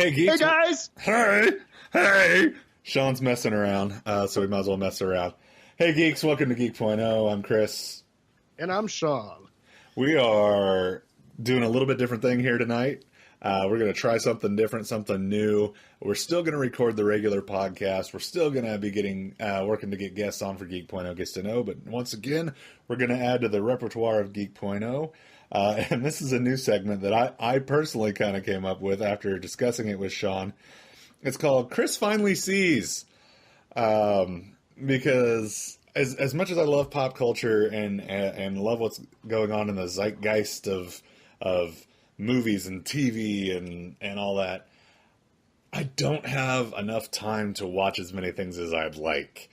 Hey, Geeks. Hey, guys. Hey. Shawn's messing around, so we might as well mess around. Hey, Geeks. Welcome to Geek.0. I'm Chris. And I'm Shawn. We are doing a little bit different thing here tonight. We're going to try something different, something new. We're still going to record the regular podcast. We're still going to be working to get guests on for Geek.0 Gets to Know. But once again, we're going to add to the repertoire of Geek.0. And this is a new segment that I personally kind of came up with after discussing it with Shawn. It's called Chris Finally Sees. Because as much as I love pop culture and love what's going on in the zeitgeist of movies and TV and all that, I don't have enough time to watch as many things as I'd like.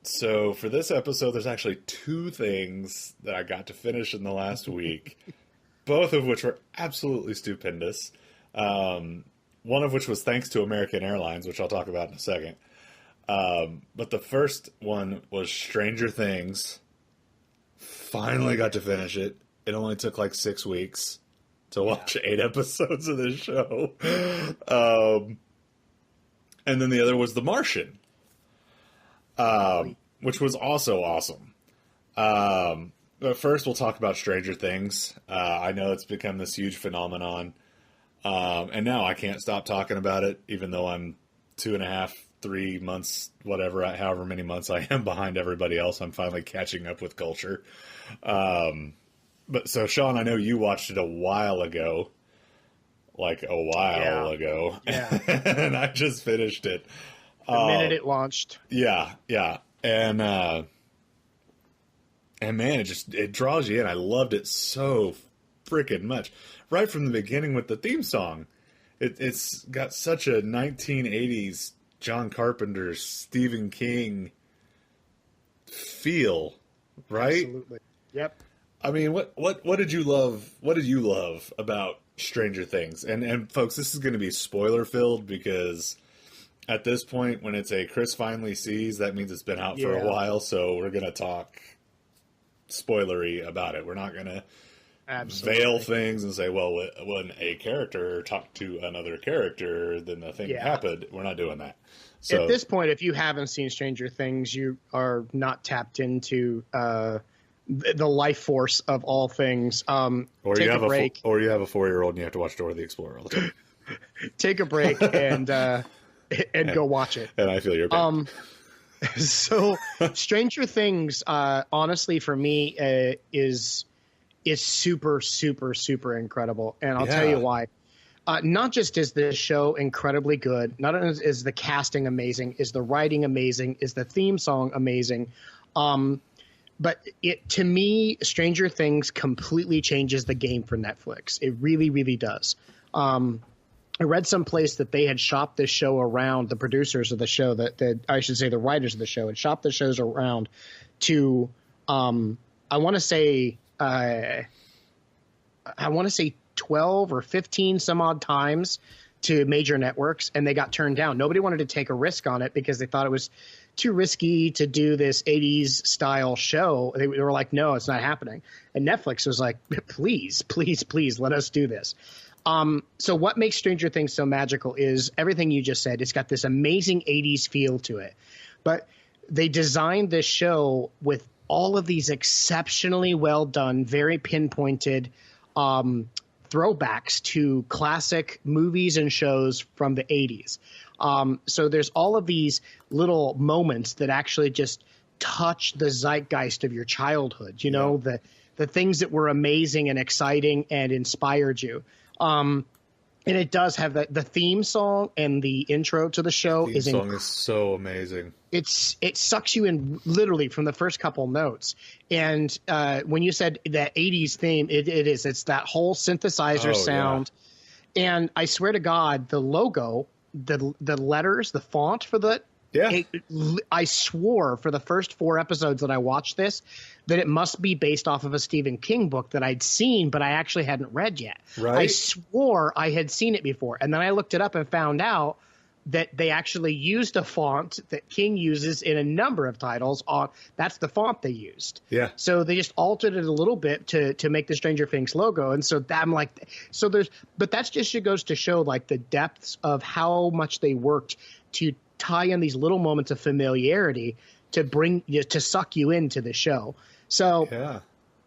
So for this episode, there's actually two things that I got to finish in the last week, both of which were absolutely stupendous. One of which was thanks to American Airlines, which I'll talk about in a second. But the first one was Stranger Things. Finally got to finish it. It only took like 6 weeks to watch 8 episodes of this show. And then the other was The Martian. Which was also awesome. But first, we'll talk about Stranger Things. I know it's become this huge phenomenon. And now I can't stop talking about it, even though I'm 2.5, 3 months, whatever, however many months I am behind everybody else. I'm finally catching up with culture. But so, Shawn, I know you watched it a while ago. Ago. Yeah. And I just finished it. The minute it launched. Yeah. And man, it draws you in. I loved it so freaking much. Right from the beginning with the theme song. It's got such a 1980s John Carpenter, Stephen King feel, right? Absolutely. Yep. I mean, what did you love? What did you love about Stranger Things? And folks, this is going to be spoiler filled because at this point, when it's a Chris Finally Sees, that means it's been out for a while. So we're going to talk spoilery about it. We're not going to veil things and say, well, when a character talked to another character, then the thing happened. We're not doing that. So at this point, if you haven't seen Stranger Things, you are not tapped into the life force of all things. Or take you have a break. Or you have a 4-year-old and you have to watch Dora the Explorer all the time. Take a break and go watch it. And I feel your pain. So Stranger Things, honestly, for me, is super, super, super incredible. And I'll tell you why. Not just is this show incredibly good, not only is the casting amazing, is the writing amazing, is the theme song amazing, but to me, Stranger Things completely changes the game for Netflix. It really, really does. I read someplace that they had shopped this show around, the producers of the show, that I should say the writers of the show had shopped the shows around to, I want to say 12 or 15 some odd times to major networks, and they got turned down. Nobody wanted to take a risk on it because they thought it was too risky to do this 80s style show. They were like, no, it's not happening. And Netflix was like, please, please, please let us do this. So what makes Stranger Things so magical is everything you just said. It's got this amazing 80s feel to it, but they designed this show with all of these exceptionally well done, very pinpointed, throwbacks to classic movies and shows from the 80s. So there's all of these little moments that actually just touch the zeitgeist of your childhood, the things that were amazing and exciting and inspired you. And it does have the theme song and the intro to the show is so amazing. It sucks you in literally from the first couple notes. And when you said that 80s theme, it's that whole synthesizer sound. Yeah. And I swear to God, the logo, the letters, the font for the I swore for the first 4 episodes that I watched this that it must be based off of a Stephen King book that I'd seen, but I actually hadn't read yet. Right. I swore I had seen it before. And then I looked it up and found out, that they actually used a font that King uses in a number of titles. That's the font they used. Yeah. So they just altered it a little bit to make the Stranger Things logo. And so I'm like, but that's just goes to show like the depths of how much they worked to tie in these little moments of familiarity to suck you into the show. So, yeah.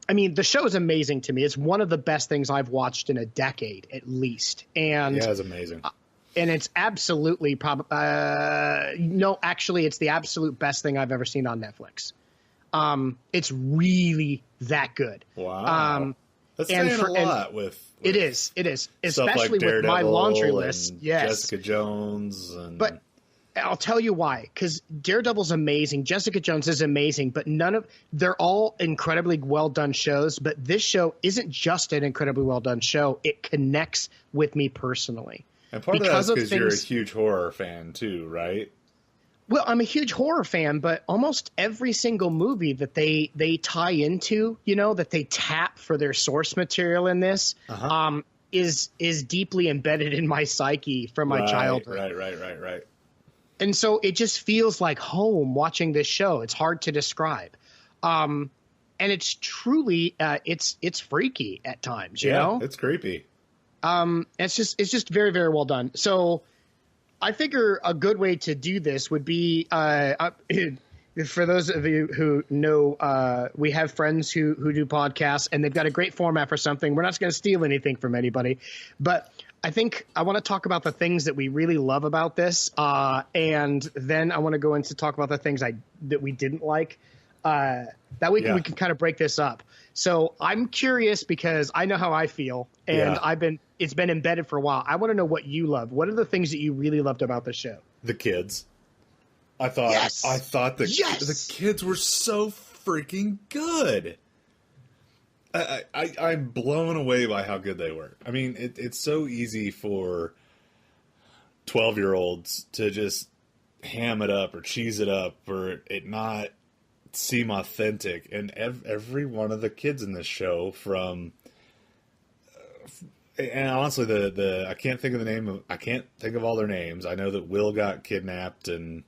I mean, the show is amazing to me. It's one of the best things I've watched in a decade, at least. And yeah, it's amazing. And it's absolutely actually, it's the absolute best thing I've ever seen on Netflix. It's really that good. Wow. That's saying a lot with it is, especially like with my laundry list. Yes, Jessica Jones, but I'll tell you why. Because Daredevil's amazing, Jessica Jones is amazing, but they're all incredibly well done shows. But this show isn't just an incredibly well done show; it connects with me personally. And part of that is because you're a huge horror fan too, right? Well, I'm a huge horror fan, but almost every single movie that they tie into, that they tap for their source material in this, is deeply embedded in my psyche from my childhood. Right. And so it just feels like home watching this show. It's hard to describe. And it's truly, it's freaky at times, you know? It's creepy. It's just very, very well done. So I figure a good way to do this would be, for those of you who know, we have friends who do podcasts, and they've got a great format for something. We're not going to steal anything from anybody, but I think I want to talk about the things that we really love about this. And then I want to go into talk about the things that we didn't like. That way we can kind of break this up. So I'm curious because I know how I feel, and it's been embedded for a while. I want to know what you love. What are the things that you really loved about the show? The kids. I thought the kids were so freaking good. I'm blown away by how good they were. I mean, it's so easy for 12-year-olds to just ham it up or cheese it up or it not seem authentic. And every one of the kids in this show, from and honestly, I can't think of all their names. I know that Will got kidnapped, and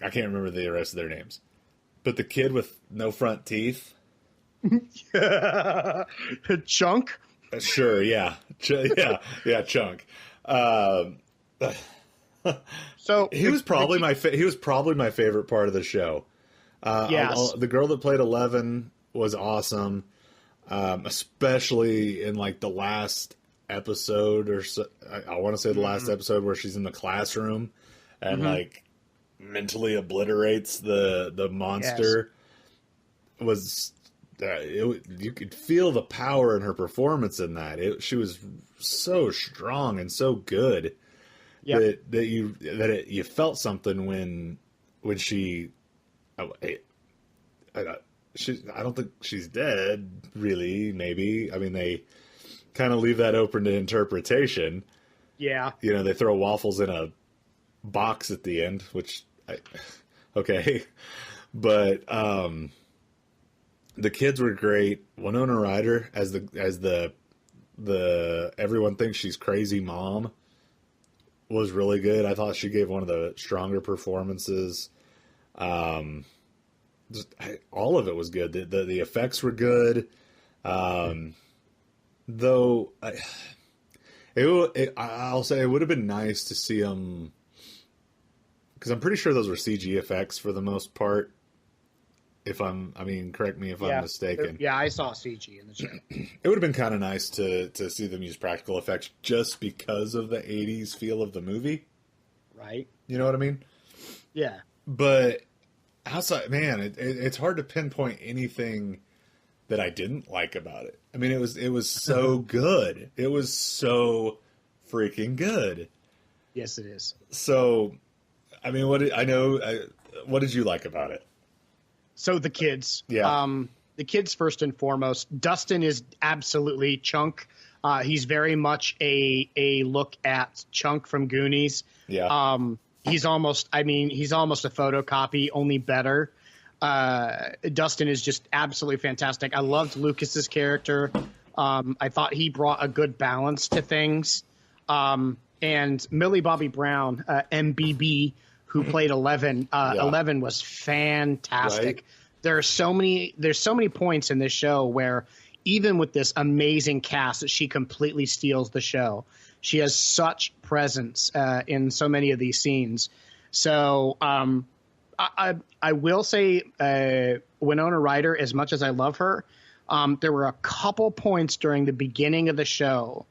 I can't remember the rest of their names. But the kid with no front teeth, Chunk. Sure, yeah, Chunk. So he was probably my favorite part of the show. Yes, the girl that played 11 was awesome, especially in like the last episode or so. I want to say the last episode where she's in the classroom and like mentally obliterates the monster. Yes. Was you could feel the power in her performance in that. She was so strong and so good that you felt something when she. I don't think she's dead, really. Maybe. I mean, they kind of leave that open to interpretation. Yeah. They throw waffles in a box at the end, which okay, but the kids were great. Winona Ryder as the everyone thinks she's crazy mom was really good. I thought she gave one of the stronger performances. All of it was good. The effects were good. Though I'll say it would have been nice to see them, because I'm pretty sure those were CG effects for the most part. Correct me if I'm mistaken. Yeah, I saw CG in the show. It would have been kind of nice to see them use practical effects just because of the 80s feel of the movie. Right. You know what I mean? Yeah. But outside, man, it's hard to pinpoint anything that I didn't like about it. I mean, it was so good. It was so freaking good. Yes, it is. So, I mean, what did you like about it? So the kids. Yeah. The kids first and foremost. Dustin is absolutely Chunk. He's very much a look at Chunk from Goonies. Yeah. He's almost a photocopy, only better. Dustin is just absolutely fantastic. I loved Lucas's character. I thought he brought a good balance to things. And Millie Bobby Brown, MBB, who played 11. 11 was fantastic. Right? There's so many points in this show where even with this amazing cast, that she completely steals the show. She has such presence in so many of these scenes. So I will say Winona Ryder, as much as I love her, there were a couple points during the beginning of the show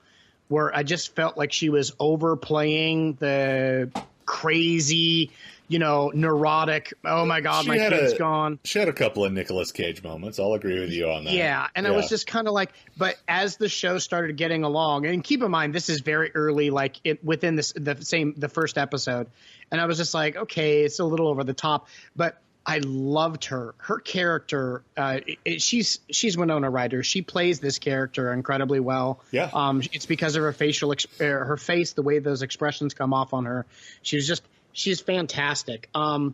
where I just felt like she was overplaying the crazy, neurotic, oh my God, my kid's gone. She had a couple of Nicolas Cage moments. I'll agree with you on that. Yeah, and I was just kind of like, but as the show started getting along, and keep in mind, this is very early, like within the first episode, and I was just like, okay, it's a little over the top, but I loved her. Her character, she's Winona Ryder. She plays this character incredibly well. Yeah. It's because of her her face, the way those expressions come off on her. She's fantastic. And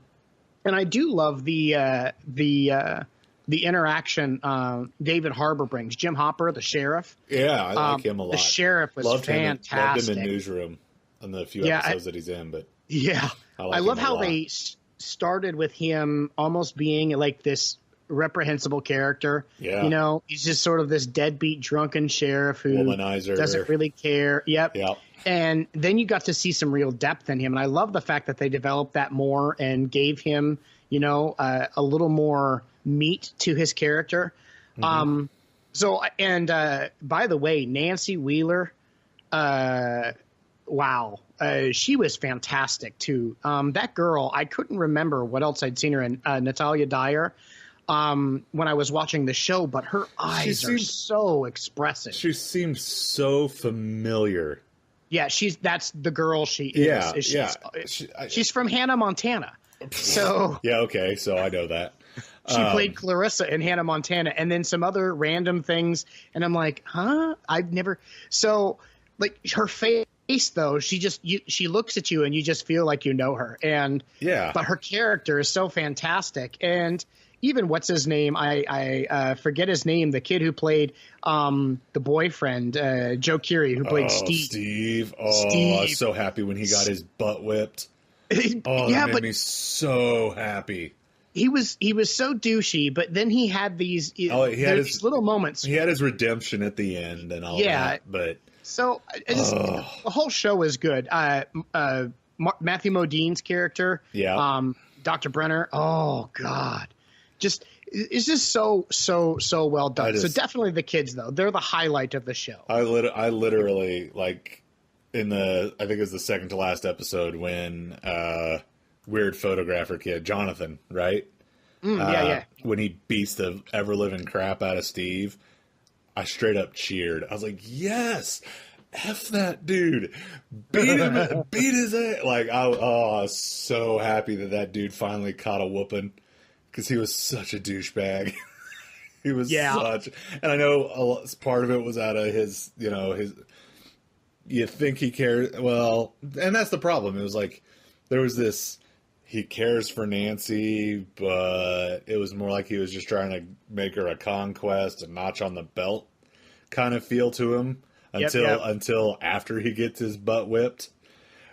I do love the interaction David Harbour brings. Jim Hopper, the sheriff. Yeah, I like him a lot. The sheriff was fantastic. Loved him in Newsroom in the few episodes that he's in. But yeah, I love how they started with him almost being like this reprehensible character. Yeah. He's just sort of this deadbeat drunken sheriff who womanizer. Doesn't really care. Yep. And then you got to see some real depth in him. And I love the fact that they developed that more and gave him, a little more meat to his character. Mm-hmm. By the way, Nancy Wheeler, wow. She was fantastic too. That girl, I couldn't remember what else I'd seen her in. Natalia Dyer, when I was watching the show, but her eyes are so expressive. She seems so familiar. Yeah, that's the girl she is. Yeah, she's from Hannah Montana. So yeah, okay, so I know that. She played Clarissa in Hannah Montana, and then some other random things, and I'm like, huh? I've never. So like her face. Though she looks at you and you just feel like you know her, and but her character is so fantastic. And even what's his name, I forget his name, the kid who played the boyfriend, Joe Keery, who played Steve. I was so happy when he got his butt whipped. That made me so happy. He was so douchey, but then he had these these little moments. He had his redemption at the end and all that, but so the whole show is good. Matthew Modine's character, Dr. Brenner. Oh God, it's just so well done. So definitely the kids, though, they're the highlight of the show. I literally like I think it was the second to last episode when weird photographer kid Jonathan, right? When he beats the ever living crap out of Steve. I straight up cheered. I was like, yes, F that dude. Beat him, beat his ass. Like, I was so happy that dude finally caught a whooping because he was such a douchebag. He was such, and I know part of it was out of his, you think he cares. Well, and that's the problem. It was like, there was this, he cares for Nancy, but it was more like he was just trying to make her a conquest, a notch on the belt kind of feel to him until after he gets his butt whipped.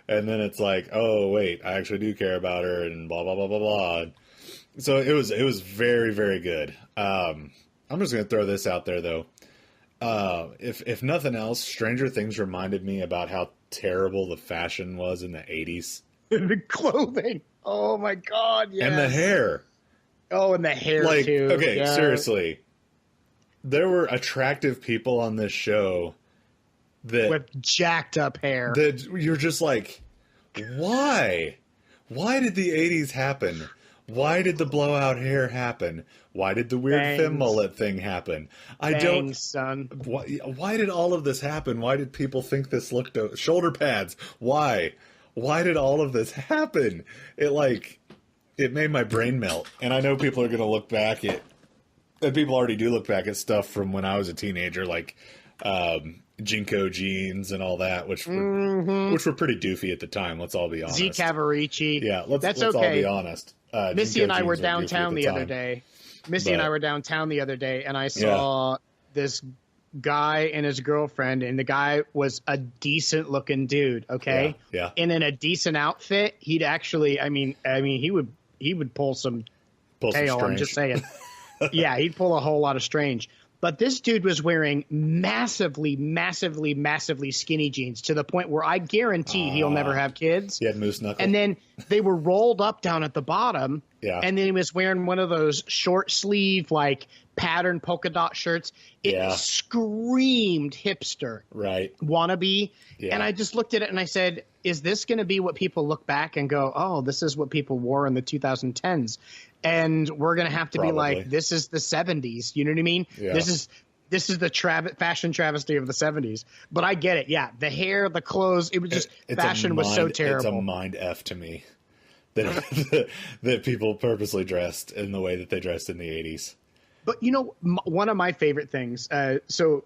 And then it's like, oh, wait, I actually do care about her and blah, blah, blah, blah, blah. So it was very, very good. I'm just going to throw this out there, though. If nothing else, Stranger Things reminded me about how terrible the fashion was in the 80s. The clothing. Oh, my God, yes. And the hair. Oh, and the hair, too. Okay, seriously. There were attractive people on this show with jacked up hair. That you're just like, why? Why did the 80s happen? Why did the blowout hair happen? Why did the weird femme mullet thing happen? Son. Why did all of this happen? Why did people think this looked... Shoulder pads. Why? Why did all of this happen? It made my brain melt. And I know people are going to look back at... And people already do look back at stuff from when I was a teenager, like Jinko jeans and all that, which were pretty doofy at the time. Let's all be honest. Z Cavarici. Yeah, let's all be honest. Missy and I were downtown the other day. And I saw this guy and his girlfriend, and the guy was a decent looking dude. Okay. Yeah. And in a decent outfit, he'd actually, he would pull some tail. I'm just saying. Yeah. He'd pull a whole lot of strange. But this dude was wearing massively, massively, massively skinny jeans to the point where I guarantee he'll never have kids. He had moose knuckle. And then they were rolled up down at the bottom. Yeah. And then he was wearing one of those short sleeve, like patterned polka dot shirts. It screamed hipster. Right. Wannabe. Yeah. And I just looked at it and I said, is this going to be what people look back and go, oh, this is what people wore in the 2010s? And we're going to have to be like, this is the 70s. You know what I mean? Yeah. This is the fashion travesty of the 70s. But I get it. Yeah. The hair, the clothes, it was just fashion was so terrible. It's a mind F to me that that people purposely dressed in the way that they dressed in the 80s. But, you know, one of my favorite things, so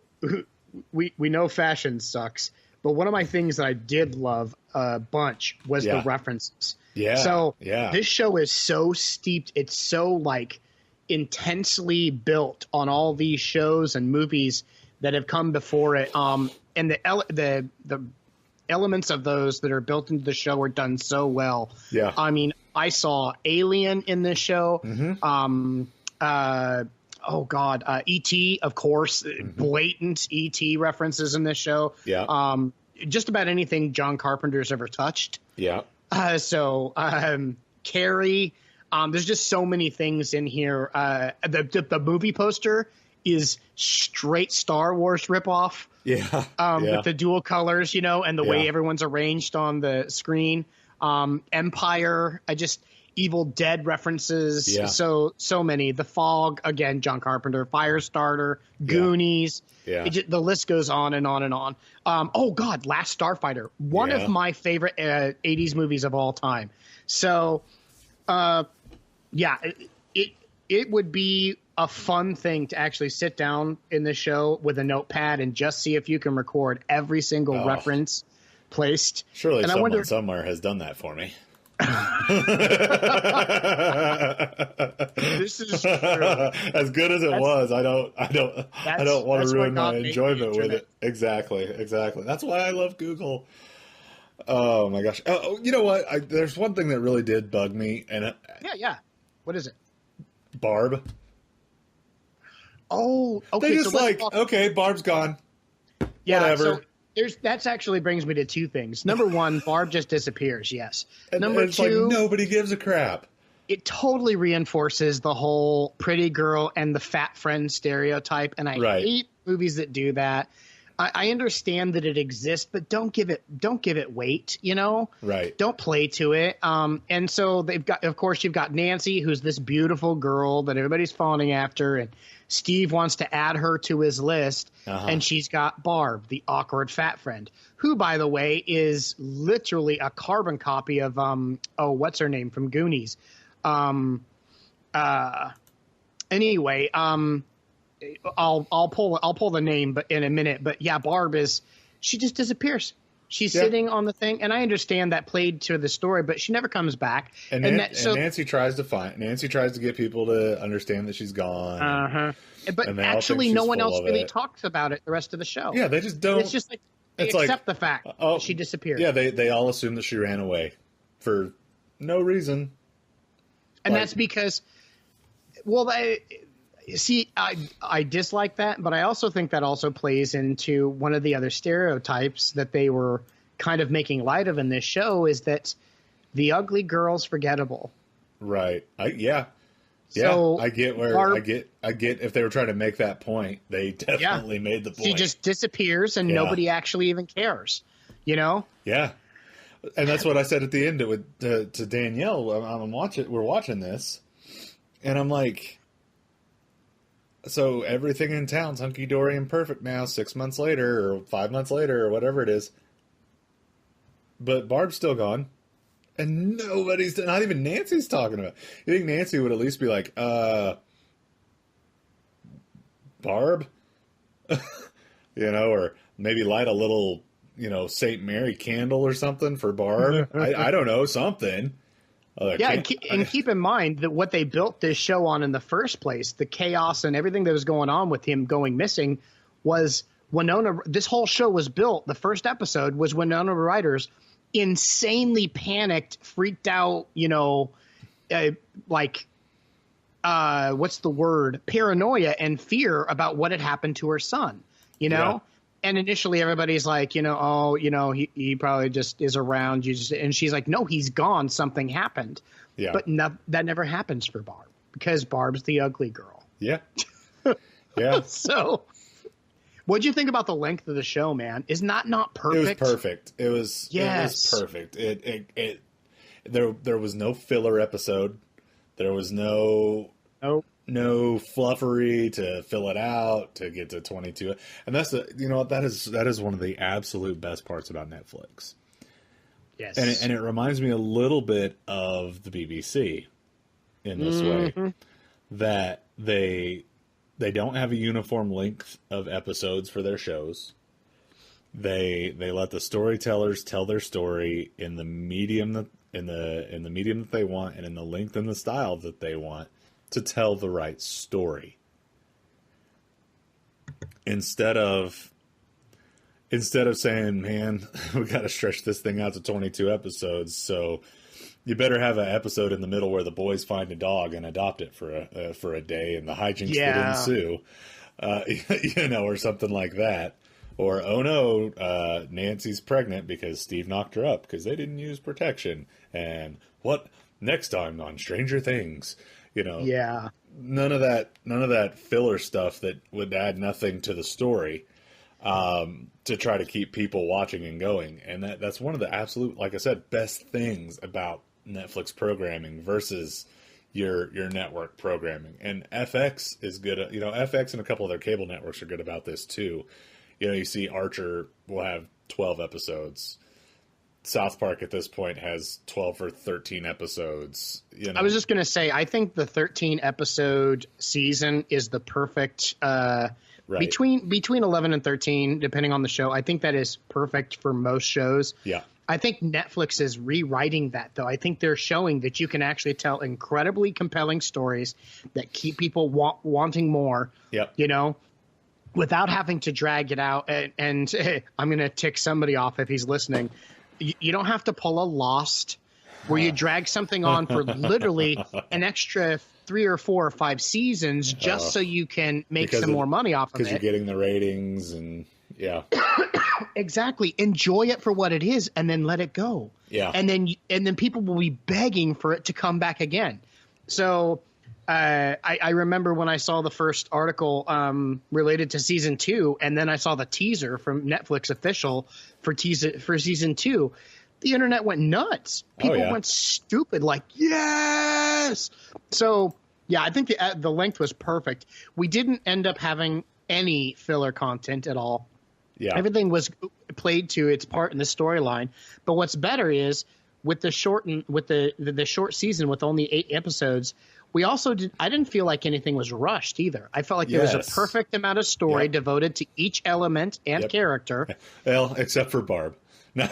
we know fashion sucks, but one of my things that I did love a bunch was the references. Yeah. So this show is so steeped. It's so like intensely built on all these shows and movies that have come before it. And the elements of those that are built into the show are done so well. Yeah. I mean, I saw Alien in this show. Mm-hmm. E.T., of course, blatant E.T. references in this show. Yeah. Just about anything John Carpenter's ever touched. Yeah. Carrie, there's just so many things in here. The movie poster is straight Star Wars ripoff. Yeah. With the dual colors, you know, and the way everyone's arranged on the screen. Empire, Evil Dead references. Yeah. So many. The Fog, again, John Carpenter. Firestarter, Goonies. Yeah. The list goes on and on and on. Last Starfighter. One of my favorite 80s movies of all time. So, it would be a fun thing to actually sit down in the show with a notepad and just see if you can record every single reference placed. Surely someone somewhere has done that for me. This is true. As good as it was, I don't want to ruin my enjoyment with it. Exactly. That's why I love Google. Oh my gosh. Oh, you know what? There's one thing that really did bug me, and What is it? Barb. Oh, okay. They just Barb's gone. Yeah, whatever. So that's actually brings me to two things. Number one, Barb just disappears. Yes. Number it's two, like nobody gives a crap. It totally reinforces the whole pretty girl and the fat friend stereotype, and I hate movies that do that. I understand that it exists, but don't give it weight, you know? Right. Don't play to it. And so you've got Nancy, who's this beautiful girl that everybody's fawning after, and Steve wants to add her to his list, and she's got Barb, the awkward fat friend, who, by the way, is literally a carbon copy of what's her name from Goonies. Anyway, I'll pull the name but in a minute. But yeah, Barb she just disappears. She's sitting on the thing, and I understand that played to the story, but she never comes back. And Nancy tries to get people to understand that she's gone. But actually, no one else really talks about it the rest of the show. Yeah, they just don't. It's just like they accept the fact that she disappeared. Yeah, they all assume that she ran away for no reason. And that's because, I dislike that, but I also think that also plays into one of the other stereotypes that they were kind of making light of in this show, is that the ugly girl's forgettable. Right. So I get where I get if they were trying to make that point, they definitely made the point. She just disappears and nobody actually even cares, you know? Yeah. And that's what I said at the end to Danielle. We're watching this, and I'm like, so everything in town's hunky-dory and perfect now 6 months later or 5 months later or whatever it is. But Barb's still gone. And not even Nancy's talking about it. You think Nancy would at least be like, Barb? Or maybe light a little, St. Mary candle or something for Barb. I don't know, something. And keep in mind that what they built this show on in the first place, the chaos and everything that was going on with him going missing, was Winona. This whole show was built. The first episode was Winona Ryder's insanely panicked, freaked out, what's the word? Paranoia and fear about what had happened to her son, Yeah. And initially everybody's like, he probably just is around you. And she's like, no, he's gone. Something happened. Yeah. But that never happens for Barb because Barb's the ugly girl. Yeah. Yeah. So what'd you think about the length of the show, man? Is not perfect? It was perfect. It was perfect. There was no filler episode. There was no fluffery to fill it out to get to 22. And that's that is one of the absolute best parts about Netflix. Yes. And it reminds me a little bit of the BBC in this way, that they don't have a uniform length of episodes for their shows. They let the storytellers tell their story in the medium that they want and in the length and the style that they want to tell the right story. Instead of saying, man, we got to stretch this thing out to 22 episodes, so you better have an episode in the middle where the boys find a dog and adopt it for a day and the hijinks that ensue, or something like that. Or, oh no, Nancy's pregnant because Steve knocked her up because they didn't use protection. And what next time on Stranger Things? Yeah. None of that filler stuff that would add nothing to the story, to try to keep people watching and going. And that's one of the absolute, like I said, best things about Netflix programming versus your network programming. And FX is good at, FX and a couple of their cable networks are good about this too. You see Archer will have 12 episodes. South Park at this point has 12 or 13 episodes. I was just going to say, I think the 13 episode season is the perfect right. between 11 and 13, depending on the show. I think that is perfect for most shows. Yeah. I think Netflix is rewriting that, though. I think they're showing that you can actually tell incredibly compelling stories that keep people wanting more. Yep. Without having to drag it out. And I'm going to tick somebody off if he's listening. You don't have to pull a Lost where you drag something on for literally an extra 3 or 4 or 5 seasons just so you can make some more money off of it. Because you're getting the ratings and yeah. Exactly. Enjoy it for what it is and then let it go. Yeah. And then people will be begging for it to come back again. So I remember when I saw the first article related to season 2, and then I saw the teaser from Netflix official for season 2. The internet went nuts. People went stupid, like, yes. So yeah, I think the length was perfect. We didn't end up having any filler content at all. Yeah, everything was played to its part in the storyline. But what's better is with the short season with only 8 episodes. We also I didn't feel like anything was rushed either. I felt like there was a perfect amount of story devoted to each element and character. Well, except for Barb. No.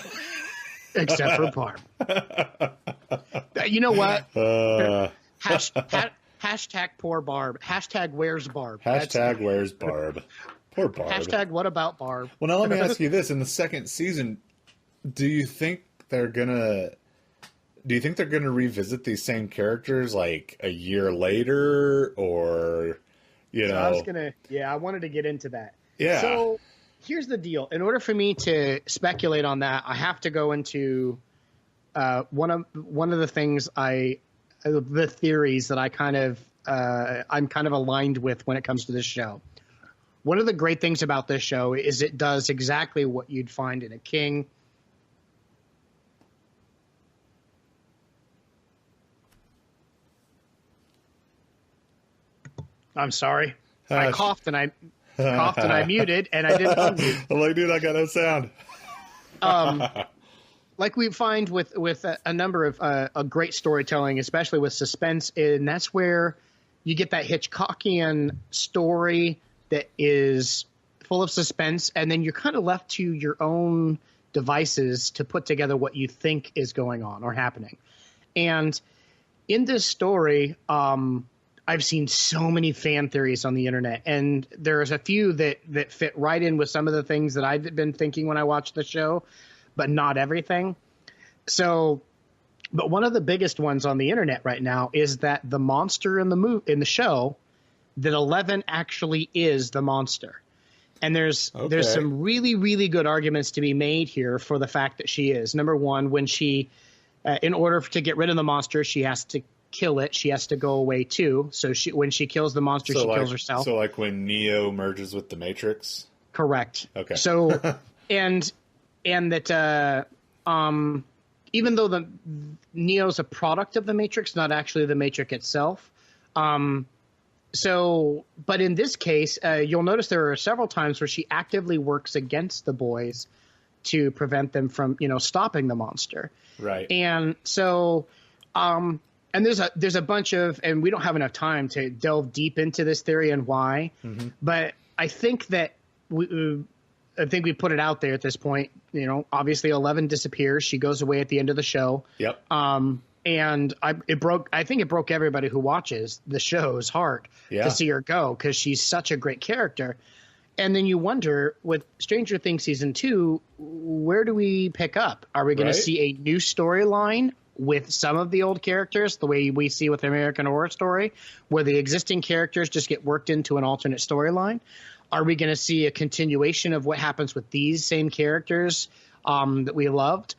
Except for Barb. You know what? Hashtag poor Barb. Hashtag where's Barb. Hashtag where's Barb. Poor Barb. Hashtag what about Barb? Well, now let me ask you this. In the second season, do you think they're going to revisit these same characters like a year later, or I wanted to get into that. Yeah. So here's the deal. In order for me to speculate on that, I have to go into one of the things the theories that I'm kind of aligned with when it comes to this show. One of the great things about this show is it does exactly what you'd find in a King. I'm sorry. I coughed and I muted and I didn't unmute. I'm like, dude, I got no sound. Like we find with a number of great storytelling, especially with suspense, and that's where you get that Hitchcockian story that is full of suspense, and then you're kind of left to your own devices to put together what you think is going on or happening. And in this story, I I've seen so many fan theories on the internet, and there's a few that fit right in with some of the things that I've been thinking when I watched the show, but not everything. So, but one of the biggest ones on the internet right now is that the monster in the show, that 11 actually is the monster. And there's some really, really good arguments to be made here for the fact that she is. Number one, when she, in order to get rid of the monster, she has to kill it. She has to go away too. So when she kills the monster, she kills herself. So like when Neo merges with the Matrix? Correct. Okay. So, and that even though the Neo's a product of the Matrix, not actually the Matrix itself. So, but in this case, you'll notice there are several times where she actively works against the boys to prevent them from, stopping the monster. Right. And so, and there's a bunch of, and we don't have enough time to delve deep into this theory and why, but I think that we put it out there at this point. Obviously 11 disappears. She goes away at the end of the show. Yep. And I think it broke everybody who watches the show's heart to see her go, because she's such a great character. And then you wonder, with Stranger Things season 2, where do we pick up? Are we going to see a new storyline with some of the old characters, the way we see with American Horror Story, where the existing characters just get worked into an alternate storyline? Are we going to see a continuation of what happens with these same characters that we loved?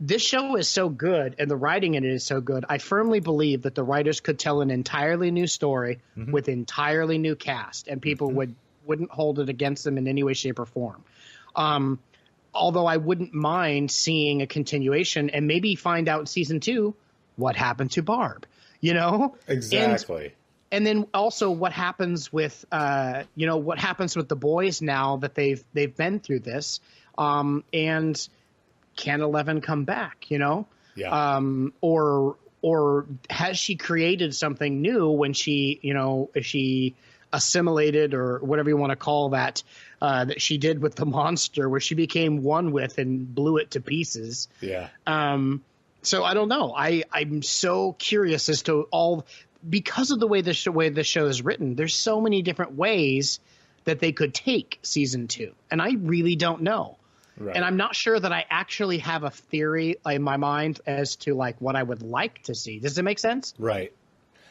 This show is so good, and the writing in it is so good. I firmly believe that the writers could tell an entirely new story with entirely new cast, and people wouldn't hold it against them in any way, shape, or form. Although I wouldn't mind seeing a continuation and maybe find out in season 2 what happened to Barb. Exactly. And then also what happens with what happens with the boys now that they've been through this, and can 11 come back, or has she created something new when she, if she assimilated, or whatever you want to call that, that she did with the monster, where she became one with and blew it to pieces. Yeah. So I don't know. I'm so curious as to because of the way the show is written, there's so many different ways that they could take season 2. And I really don't know. Right. And I'm not sure that I actually have a theory in my mind as to what I would like to see. Does it make sense? Right.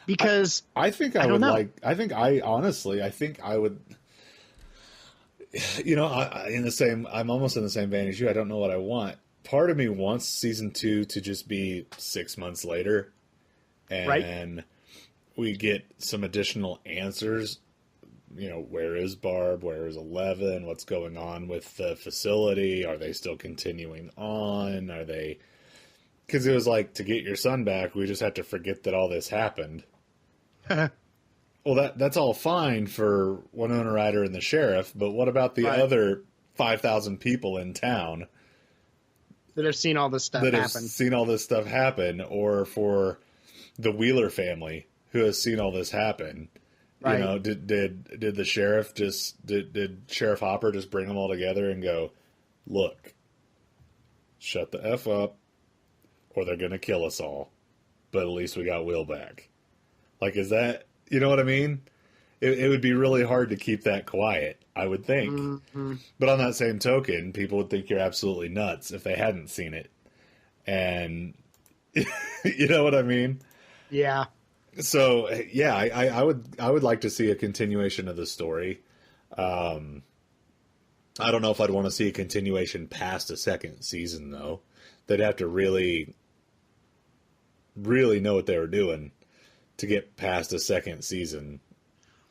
Because I think I would like. I think I honestly. I think I would. I'm almost in the same vein as you. I don't know what I want. Part of me wants season 2 to just be 6 months later, and we get some additional answers. Where is Barb? Where is 11? What's going on with the facility? Are they still continuing on? Are they... Because it was to get your son back, we just have to forget that all this happened. Well, that's all fine for Winona Ryder and the sheriff, but what about the other 5,000 people in town that have seen all this stuff happen? Or for the Wheeler family who has seen all this happen? Right. Did the sheriff did Sheriff Hopper just bring them all together and go, look, shut the F up, or they're going to kill us all, but at least we got Will back. Is that, you know what I mean? It would be really hard to keep that quiet, I would think. Mm-hmm. But on that same token, people would think you're absolutely nuts if they hadn't seen it. And you know what I mean? Yeah. So yeah, I would like to see a continuation of the story. I don't know if I'd want to see a continuation past a second season though. They'd have to really, really know what they were doing to get past a second season.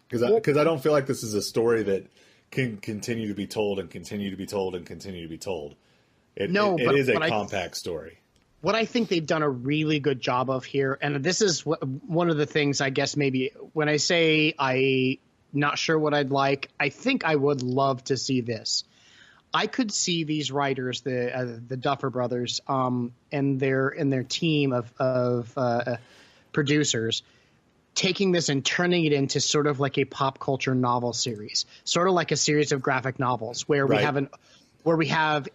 Because I don't feel like this is a story that can continue to be told and continue to be told and continue to be told. It is a compact story. What I think they've done a really good job of here, and this is one of the things I guess maybe when I say I'm not sure what I'd like, I think I would love to see this. I could see these writers, the Duffer Brothers, and their team of producers taking this and turning it into sort of like a pop culture novel series, sort of like a series of graphic novels where we have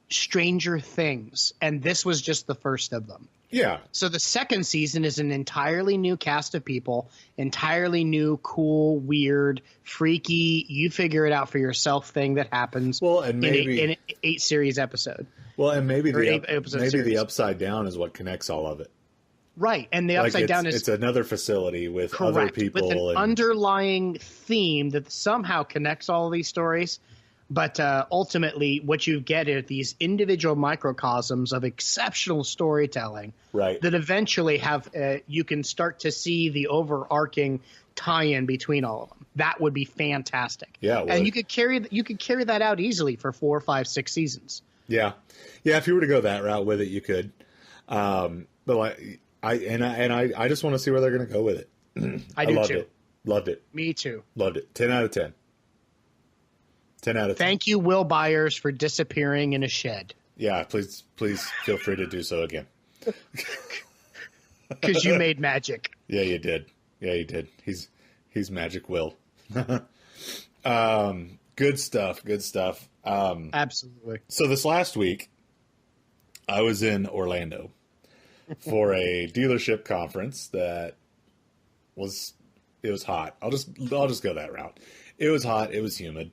Stranger Things, and this was just the first of them. Yeah. So the second season is an entirely new cast of people, entirely new, cool, weird, freaky, you figure it out for yourself thing that happens and maybe in an 8-series episode. Well, and maybe Series. the Upside Down is what connects all of it. Right, and the Upside Down is... It's another facility with other people. With an underlying theme that somehow connects all of these stories. But ultimately, what you get are these individual microcosms of exceptional storytelling, right? That eventually have you can start to see the overarching tie-in between all of them. That would be fantastic. Yeah, and you could carry that out easily for 4, 5, 6 seasons. Yeah. If you were to go that route with it, you could. But I just want to see where they're going to go with it. I do too. Loved it. Me too. Loved it. 10 out of 10. 10 out of 10. Thank you, Will Byers, for disappearing in a shed. Yeah, please feel free to do so again. Because you made magic. Yeah, you did. He's Magic Will. Good stuff. Absolutely. So this last week, I was in Orlando for a dealership conference that was hot. I'll just go that route. It was hot. It was humid.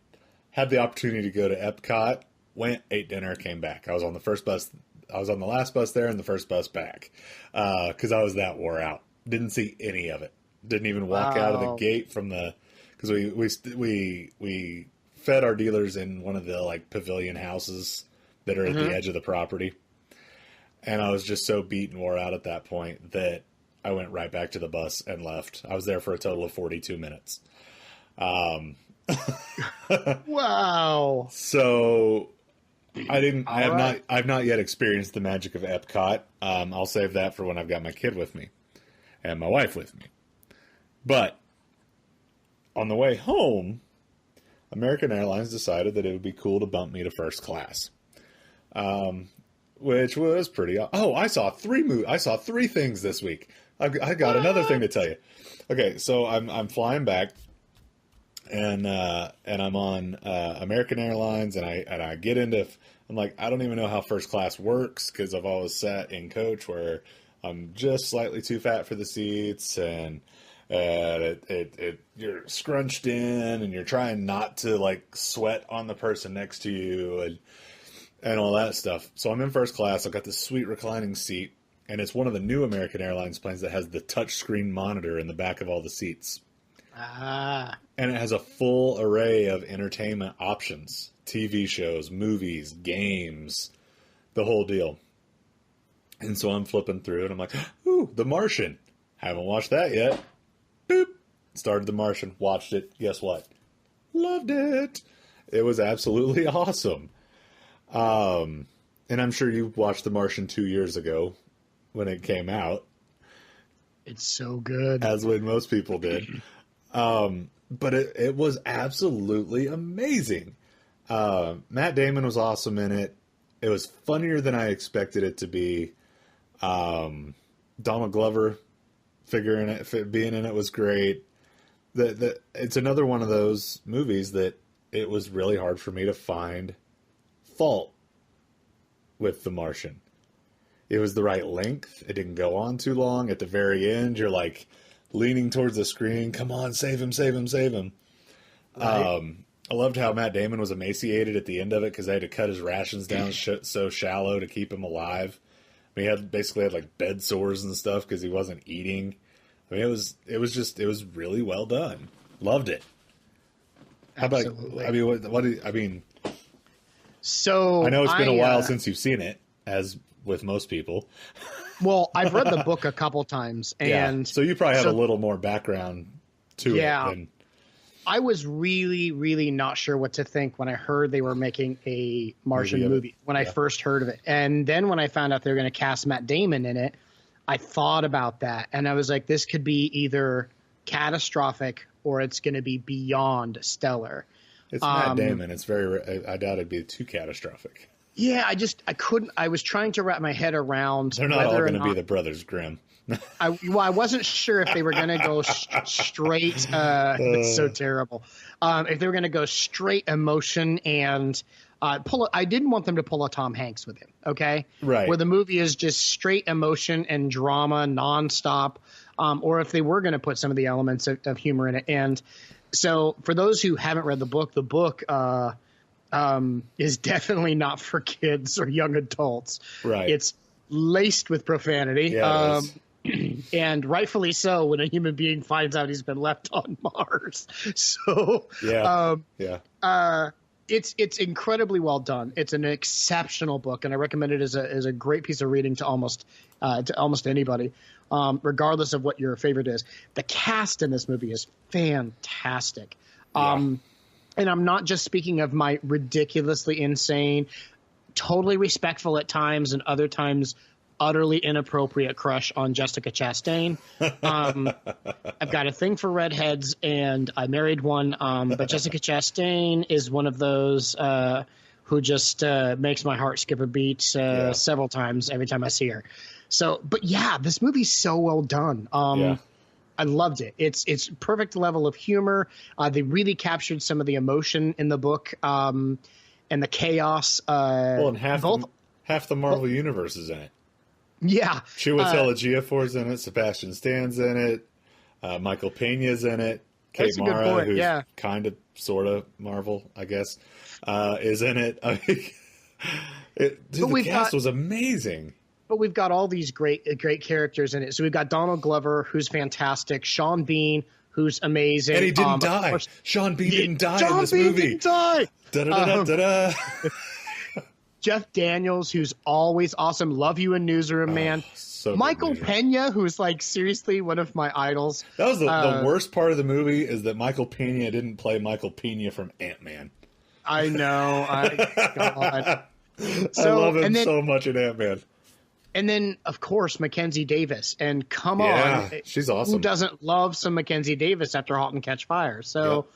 Had the opportunity to go to Epcot, went, ate dinner, came back. I was on the first bus. I was on the last bus there and the first bus back because I was that wore out. Didn't see any of it. Didn't even walk out of the gate from the because we fed our dealers in one of the like pavilion houses that are at the edge of the property, and I was just so beat and wore out at that point that I went right back to the bus and left. I was there for a total of 42 minutes. Wow. So I've not yet experienced the magic of Epcot. I'll save that for when I've got my kid with me and my wife with me. But on the way home, American Airlines decided that it would be cool to bump me to first class. Which was pretty. Oh, I saw three things this week. I got another thing to tell you. Okay, so I'm flying back, and I'm on American Airlines, and I get into. I'm like, I don't even know how first class works because I've always sat in coach where I'm just slightly too fat for the seats, and you're scrunched in, and you're trying not to like sweat on the person next to you, and all that stuff. So I'm in first class. I've got this sweet reclining seat, and it's one of the new American Airlines planes that has the touchscreen monitor in the back of all the seats. And it has a full array of entertainment options, TV shows, movies, games, the whole deal. And so I'm flipping through, and I'm like, ooh, The Martian. Haven't watched that yet. Boop. Started The Martian, watched it. Guess what? Loved it. It was absolutely awesome. And I'm sure you watched The Martian 2 years ago when it came out. It's so good. As when most people did. But it was absolutely amazing. Matt Damon was awesome in it. It was funnier than I expected it to be. Donald Glover being in it was great. It's another one of those movies that it was really hard for me to find fault with The Martian. It was the right length. It didn't go on too long. At the very end, you're like leaning towards the screen. Come on, save him, save him, save him. Right. I loved how Matt Damon was emaciated at the end of it because they had to cut his rations down so shallow to keep him alive. I mean, he basically had like bed sores and stuff because he wasn't eating. I mean, it was really well done. Loved it. How Absolutely. about? So I know it's been a while since you've seen it, as with most people. Well, I've read the book a couple times, and so you probably have a little more background to it. Than... I was really, really not sure what to think when I heard they were making a Martian movie. When I first heard of it, and then when I found out they were going to cast Matt Damon in it, I thought about that, and I was like, this could be either catastrophic or it's going to be beyond stellar. It's Matt Damon. It's very. I doubt it'd be too catastrophic. Yeah, I couldn't. I was trying to wrap my head around. They're not all going to be the Brothers Grimm. I wasn't sure if they were going to go straight. It's so terrible. If they were going to go straight emotion and I didn't want them to pull a Tom Hanks with him. Okay. Right. Where the movie is just straight emotion and drama nonstop. Or if they were going to put some of the elements of humor in it. And so for those who haven't read the book is definitely not for kids or young adults. Right. It's laced with profanity. Yeah, and rightfully so when a human being finds out he's been left on Mars. So it's incredibly well done. It's an exceptional book, and I recommend it as a great piece of reading to almost anybody, regardless of what your favorite is. The cast in this movie is fantastic. And I'm not just speaking of my ridiculously insane, totally respectful at times and other times utterly inappropriate crush on Jessica Chastain. I've got a thing for redheads, and I married one. But Jessica Chastain is one of those who just makes my heart skip a beat several times every time I see her. So, but yeah, this movie's so well done. I loved it. It's perfect level of humor. They really captured some of the emotion in the book and the chaos. And half the Marvel universe is in it. Yeah. Chiwetel Ejiofor's in it. Sebastian Stan's in it. Michael Pena's in it. Kate Mara, who's kind of, sort of Marvel, I guess, is in it. I mean, the cast was amazing. But we've got all these great characters in it. So we've got Donald Glover, who's fantastic. Sean Bean, who's amazing. And he didn't die. Sean Bean didn't die in this movie. Sean Bean didn't die. Da-da-da-da-da. Jeff Daniels, who's always awesome. Love you in Newsroom, man. So Michael Pena, who's like seriously one of my idols. That was the worst part of the movie is that Michael Pena didn't play Michael Pena from Ant-Man. I know. God. I love him so much in Ant-Man. And then, of course, Mackenzie Davis. And come on. She's awesome. Who doesn't love some Mackenzie Davis after *Halt and Catch Fire*? So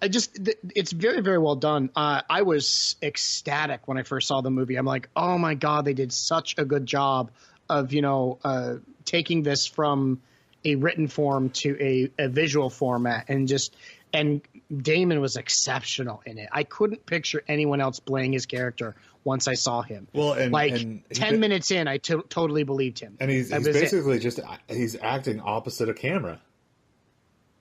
it's very, very well done. I was ecstatic when I first saw the movie. I'm like, oh, my God, they did such a good job of, taking this from a written form to a visual format. And Damon was exceptional in it. I couldn't picture anyone else playing his character once I saw him. Well, and 10 minutes in, I totally believed him. And he's basically he's acting opposite of camera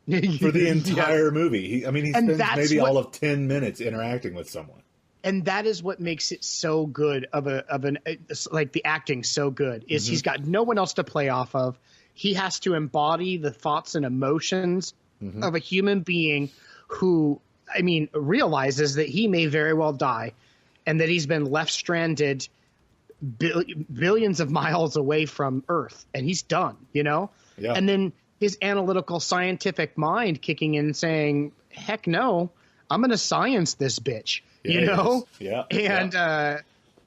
for the entire movie. He spends maybe all of 10 minutes interacting with someone. And that is what makes it so good like the acting so good is he's got no one else to play off of. He has to embody the thoughts and emotions of a human being who, realizes that he may very well die and that he's been left stranded billions of miles away from Earth, and he's done, Yeah. And then his analytical scientific mind kicking in saying, heck no, I'm going to science this bitch, Yeah.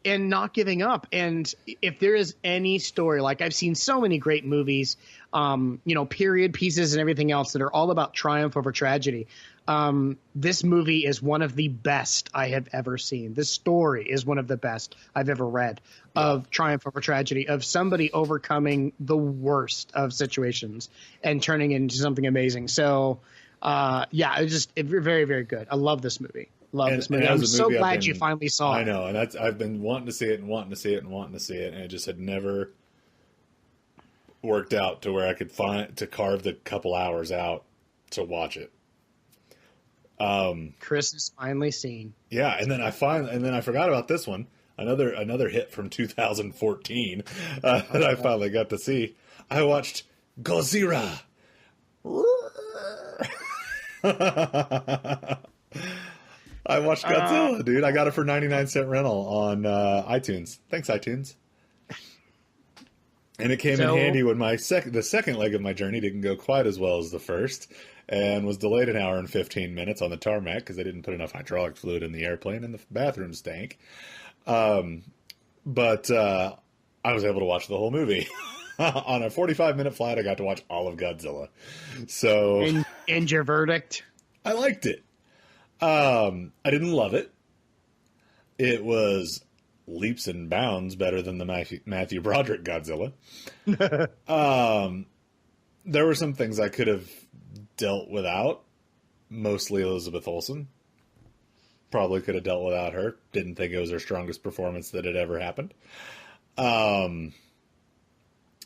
And not giving up. And if there is any story, like I've seen so many great movies, period pieces and everything else that are all about triumph over tragedy. This movie is one of the best I have ever seen. This story is one of the best I've ever read of triumph over tragedy, of somebody overcoming the worst of situations and turning it into something amazing. So, it's very, very good. I love this movie. I'm so glad you finally saw it. I know, and I've been wanting to see it and wanting to see it and wanting to see it, and it just had never worked out to where I could carve the couple hours out to watch it. Chris is finally seen. Yeah, and then I forgot about this one. Another hit from 2014 that I finally got to see. I watched Godzilla. I watched Godzilla, dude. I got it for 99-cent rental on iTunes. Thanks, iTunes. And it came in handy when the second leg of my journey didn't go quite as well as the first, and was delayed an hour and 15 minutes on the tarmac because they didn't put enough hydraulic fluid in the airplane and the bathroom stank. But I was able to watch the whole movie. On a 45-minute flight, I got to watch all of Godzilla. So, and your verdict? I liked it. I didn't love it. It was leaps and bounds better than the Matthew Broderick Godzilla. There were some things I could have dealt without, mostly Elizabeth Olsen. probably could have dealt without her. Didn't think it was her strongest performance that had ever happened. I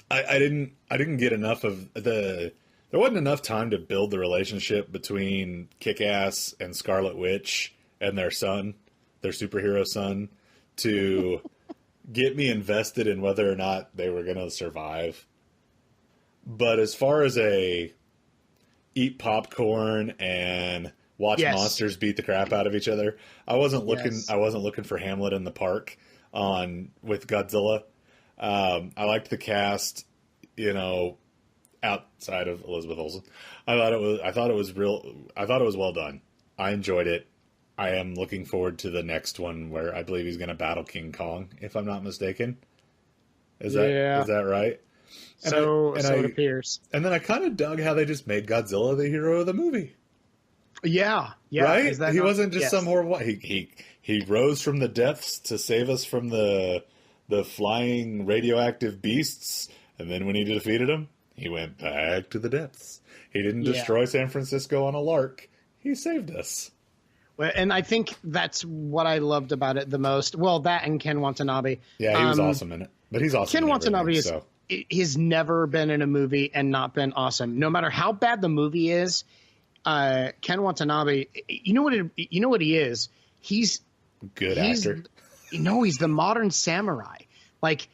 didn't get enough of there wasn't enough time to build the relationship between Kick-Ass and Scarlet Witch and their son, their superhero son, to get me invested in whether or not they were going to survive. But as far as eat popcorn and watch monsters beat the crap out of each other, I wasn't looking for Hamlet in the park with Godzilla. I liked the cast, outside of Elizabeth Olsen. I thought it was well done. I enjoyed it. I am looking forward to the next one where I believe he's going to battle King Kong, if I'm not mistaken. Is that right? So it appears. And then I kind of dug how they just made Godzilla the hero of the movie. Yeah. Right? He wasn't just some horrible. He rose from the depths to save us from the flying radioactive beasts, and then when he defeated them, he went back to the depths. He didn't destroy San Francisco on a lark. He saved us. Well, and I think that's what I loved about it the most. Well, that and Ken Watanabe. Yeah, he was awesome in it. But he's awesome. Ken Watanabe he's never been in a movie and not been awesome. No matter how bad the movie is, Ken Watanabe, you know what he is? He's actor. He's the modern samurai. Like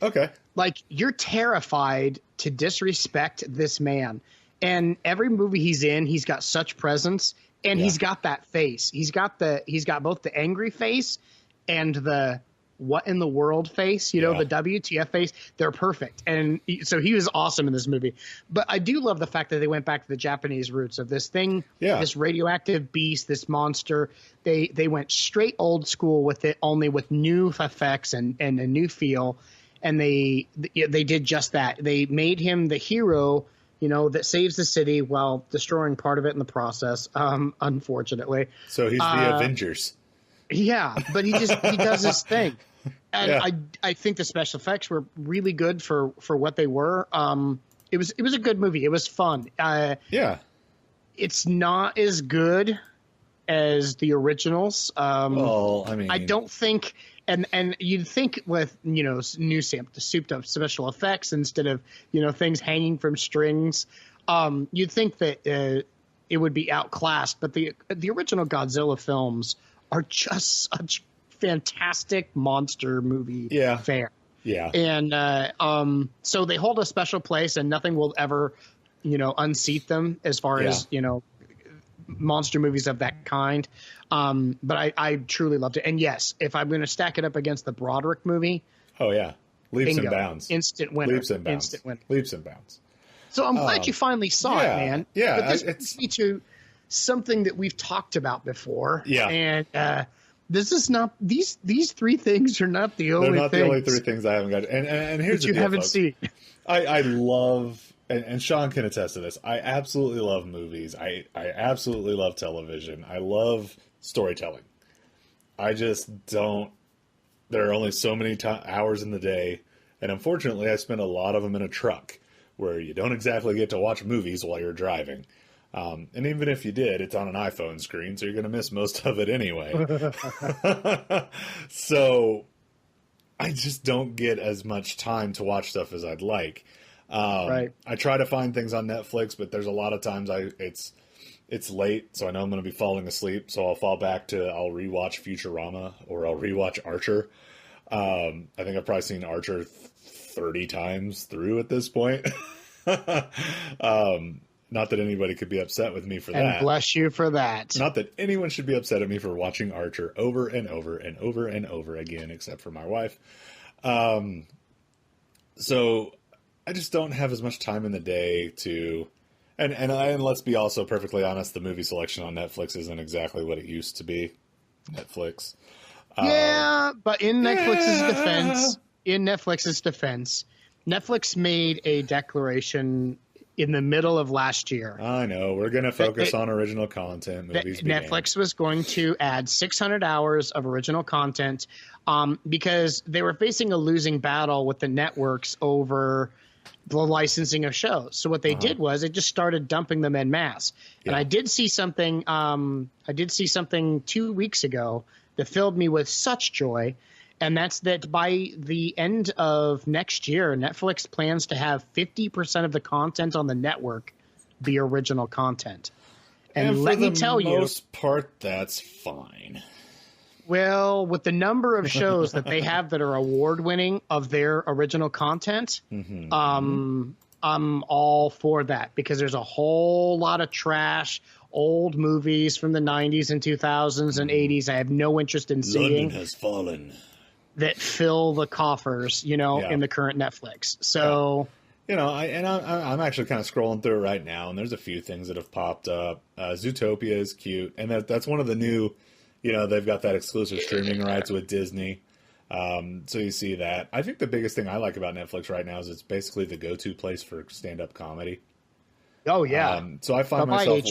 you're terrified to disrespect this man. And every movie he's in, he's got such presence, and he's got that face. He's got both the angry face and the what in the world face, the WTF face. They're perfect. And so he was awesome in this movie. But I do love the fact that they went back to the Japanese roots of this thing, this radioactive beast, this monster. They went straight old school with it, only with new effects and a new feel. And they did just that. They made him the hero, that saves the city while destroying part of it in the process, unfortunately. So he's the Avengers. Yeah, but he does his thing. And I think the special effects were really good for what they were. It was a good movie. It was fun. It's not as good as the originals. I don't think, and you'd think with new souped up special effects instead of things hanging from strings, you'd think that it would be outclassed. But the original Godzilla films are just such fantastic monster movie fare. Yeah. And so they hold a special place, and nothing will ever, unseat them as far as, monster movies of that kind. But I truly loved it. And yes, if I'm going to stack it up against the Broderick movie. Oh, yeah. Leaps and bounds. Instant winner. Leaps and bounds. Instant winner. Leaps and bounds. So I'm glad you finally saw it, man. Yeah. But this brings me to something that we've talked about before. Yeah. And this is not these three things are not the only things. They're not the only three things I haven't got. And here's the deal, you haven't folks. seen. I love, and Shawn can attest to this, I absolutely love movies. I absolutely love television. I love storytelling. I just don't. There are only so many hours in the day, and unfortunately, I spend a lot of them in a truck where you don't exactly get to watch movies while you're driving. And even if you did, it's on an iPhone screen, so you're going to miss most of it anyway. So I just don't get as much time to watch stuff as I'd like. Right. I try to find things on Netflix, but there's a lot of times it's late, so I know I'm going to be falling asleep. So I'll fall back to I'll rewatch Futurama or I'll rewatch Archer. I think I've probably seen Archer 30 times through at this point. Not that anybody could be upset with me for that. And bless you for that. Not that anyone should be upset at me for watching Archer over and over and over and over again, except for my wife. So I just don't have as much time in the day to, and let's be also perfectly honest, the movie selection on Netflix isn't exactly what it used to be. Netflix. Yeah, but in Netflix's defense, Netflix made a declaration in the middle of last year. I know. We're going to focus on original content. Movies Netflix was going to add 600 hours of original content because they were facing a losing battle with the networks over the licensing of shows. So what they did was it just started dumping them en masse. Yeah. And I did see something 2 weeks ago that filled me with such joy. And that's that by the end of next year, Netflix plans to have 50% of the content on the network be original content. And let me tell you, for the most part, that's fine. Well, with the number of shows that they have that are award-winning of their original content, I'm all for that because there's a whole lot of trash, old movies from the 90s and 2000s and 80s I have no interest in seeing. London has fallen. That fill the coffers, in the current Netflix. So... I'm actually kind of scrolling through it right now, and there's a few things that have popped up. Zootopia is cute, and that's one of the new... they've got that exclusive streaming rights with Disney. So you see that. I think the biggest thing I like about Netflix right now is it's basically the go-to place for stand-up comedy. Oh, yeah. So I find myself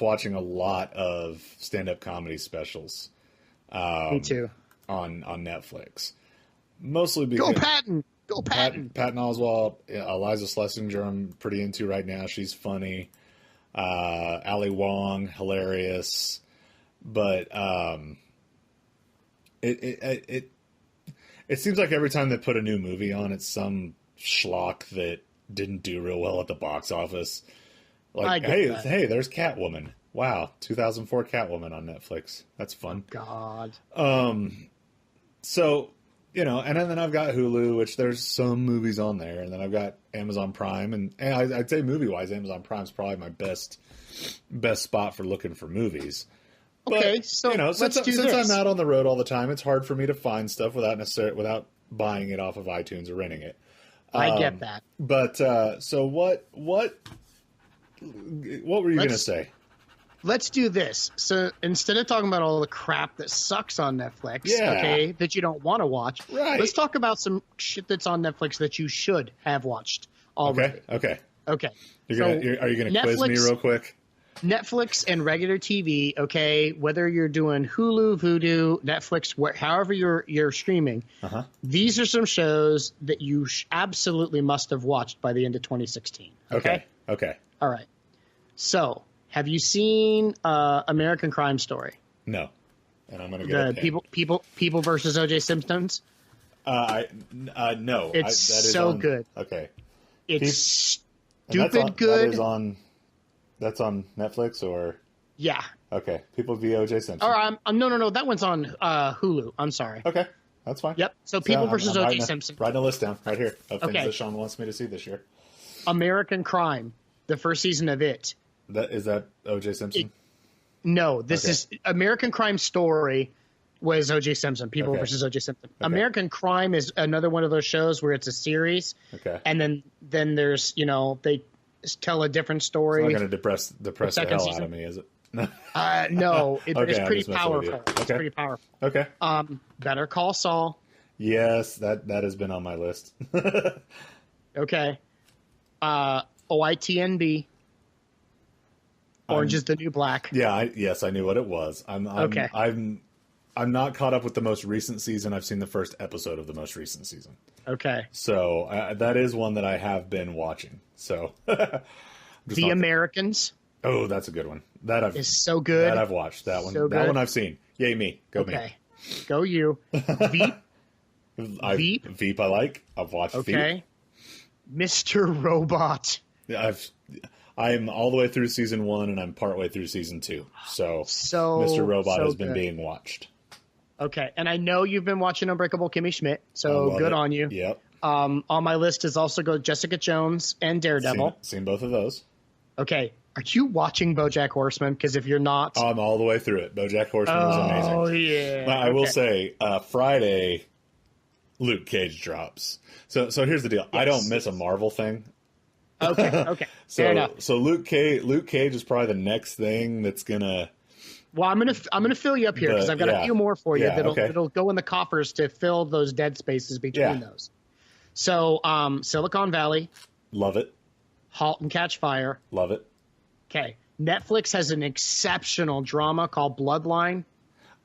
watching a lot of stand-up comedy specials. Me too. On Netflix. Mostly because... Go Patton! Go Patton! Patton Oswalt, Eliza Schlesinger I'm pretty into right now. She's funny. Ali Wong, hilarious. But it seems like every time they put a new movie on, it's some schlock that didn't do real well at the box office. Like, hey, there's Catwoman. Wow, 2004 Catwoman on Netflix. That's fun. God. So, and then I've got Hulu, which there's some movies on there, and then I've got Amazon Prime, and I'd say movie-wise, Amazon Prime's probably my best spot for looking for movies. Okay, but, so since I'm out on the road all the time, it's hard for me to find stuff without buying it off of iTunes or renting it. I get that. But so what were you going to say? Let's do this. So instead of talking about all the crap that sucks on Netflix, that you don't want to watch, let's talk about some shit that's on Netflix that you should have watched already. Okay. Are you going to quiz me real quick? Netflix and regular TV, okay, whether you're doing Hulu, Vudu, Netflix, however you're streaming, these are some shows that you absolutely must have watched by the end of 2016. Okay. All right. So, have you seen American Crime Story? No. And I'm going to get people versus O.J. Simpsons? No. It's so good. Okay. It's stupid good. That's on Netflix or? Yeah. Okay. People v. O.J. Simpson. Or no. That one's on Hulu. I'm sorry. Okay. That's fine. Yep. So People versus O.J. Simpson. Writing a list down right here of things that Shawn wants me to see this year. American Crime, the first season of it. Is that O.J. Simpson? No, this is American Crime Story was O.J. Simpson. People versus O.J. Simpson. Okay. American Crime is another one of those shows where it's a series. Okay. And then there's they tell a different story. It's not going to depress the hell out of me, is it? No, it's pretty powerful. It's pretty powerful. Okay. Better Call Saul. Yes, that has been on my list. Okay. OITNB. Orange is the New Black. Yeah, yes, I knew what it was. I'm not caught up with the most recent season. I've seen the first episode of the most recent season. Okay. So that is one that I have been watching. So The Americans. Oh, that's a good one. Is so good. That I've watched. That one. So that one I've seen. Yay me. Go me. Okay. Go you. Veep. Veep I like. I've watched Veep. Okay. Mr. Robot. I'm all the way through season 1 and I'm partway through season 2. So Mr. Robot has been being watched. Okay. And I know you've been watching Unbreakable Kimmy Schmidt, so good on you. Yep. On my list is also Jessica Jones and Daredevil. Seen both of those. Okay. Are you watching BoJack Horseman? Because if you're not... I'm all the way through it. BoJack Horseman was amazing. Oh, yeah. Now, I will say, Friday, Luke Cage drops. So here's the deal. Yes. I don't miss a Marvel thing. Okay. Fair enough. So Luke Cage is probably the next thing that's gonna... Well, I'm gonna fill you up here because I've got a few more for you that'll go in the coffers to fill those dead spaces between those. So, Silicon Valley. Love it. Halt and Catch Fire. Love it. Okay. Netflix has an exceptional drama called Bloodline.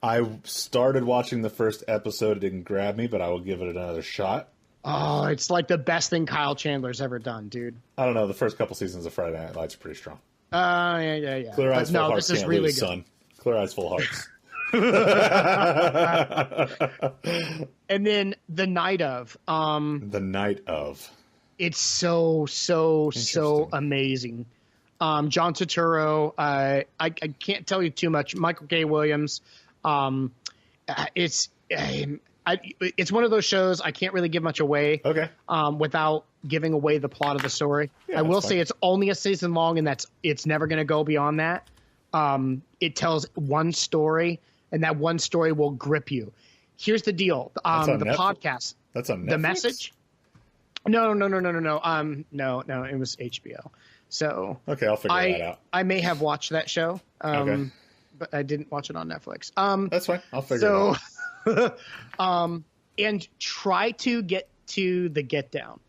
I started watching the first episode. It didn't grab me, but I will give it another shot. Oh, it's like the best thing Kyle Chandler's ever done, dude. I don't know. The first couple seasons of Friday Night Lights are pretty strong. Yeah. Clear Eyes, Full Hearts this is can't really lose, good. son. Clear Eyes, Full Hearts. And then The Night Of. The Night Of. It's so amazing. John Turturro. I can't tell you too much. Michael K. Williams. It's one of those shows I can't really give much away. Okay. Without giving away the plot of the story. Yeah, I will fine. say it's only a season long, and it's never going to go beyond that. It tells one story, and that one story will grip you. Here's the deal. The podcast. That's on Netflix? The Message. No. No, it was HBO. So Okay, I'll figure that out. I may have watched that show. Okay. But I didn't watch it on Netflix. That's fine. I'll figure it out. And try to get to the Get Down.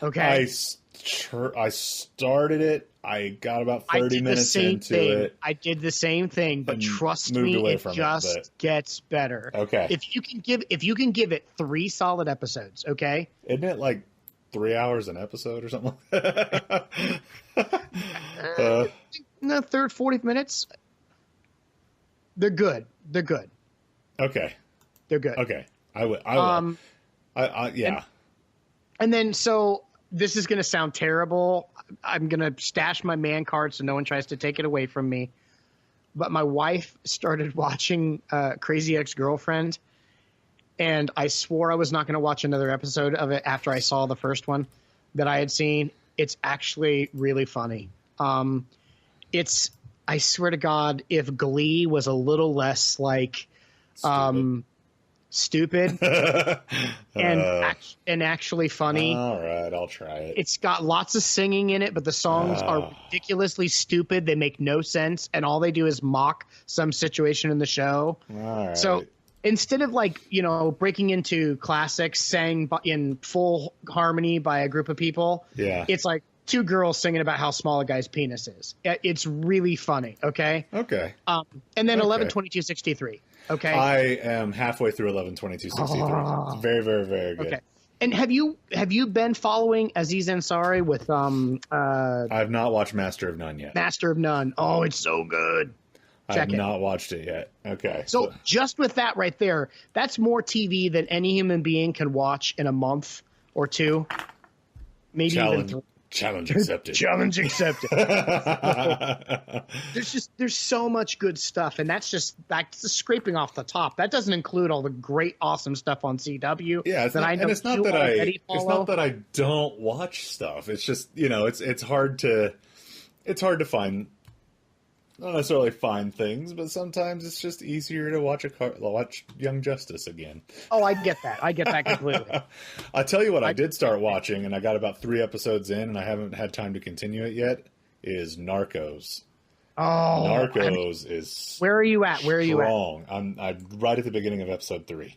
Okay. I started it. I got about 30 minutes into it. I did the same thing, but trust me, it just gets better. Okay. If you can give it 3 solid episodes, okay? Isn't it like 3 hours an episode or something? No, third 40 minutes. They're good. Okay. They're good. Okay. I will. Yeah. And then, so this is going to sound terrible. I'm going to stash my man card so no one tries to take it away from me. But my wife started watching Crazy Ex-Girlfriend, and I swore I was not going to watch another episode of it after I saw the first one that I had seen. It's actually really funny. I swear to God, if Glee was a little less like stupid and actually funny. All right, I'll try it. It's got lots of singing in it, but the songs are ridiculously stupid. They make no sense, and all they do is mock some situation in the show. All right. So instead of breaking into classics sang in full harmony by a group of people, it's like 2 girls singing about how small a guy's penis is. It's really funny. Okay. Okay. And then 11/22/63. Okay. I am halfway through 11/22/63. It's very, very, very good. Okay. And have you been following Aziz Ansari with I've not watched Master of None yet. Master of None? Oh, it's so good. I have not watched it yet. Okay. So just with that right there, that's more TV than any human being can watch in a month or 2. Maybe even 3. Challenge accepted. Challenge accepted. There's so much good stuff, and that's just scraping off the top. That doesn't include all the great, awesome stuff on CW. Yeah, it's not that I don't watch stuff. It's just it's hard to find. Not necessarily find things, but sometimes it's just easier to watch Young Justice again. Oh, I get that completely. I'll tell you what I did start watching, and I got about 3 episodes in, and I haven't had time to continue it yet, is Narcos. Oh, Narcos is Where are you at? I'm right at the beginning of episode 3.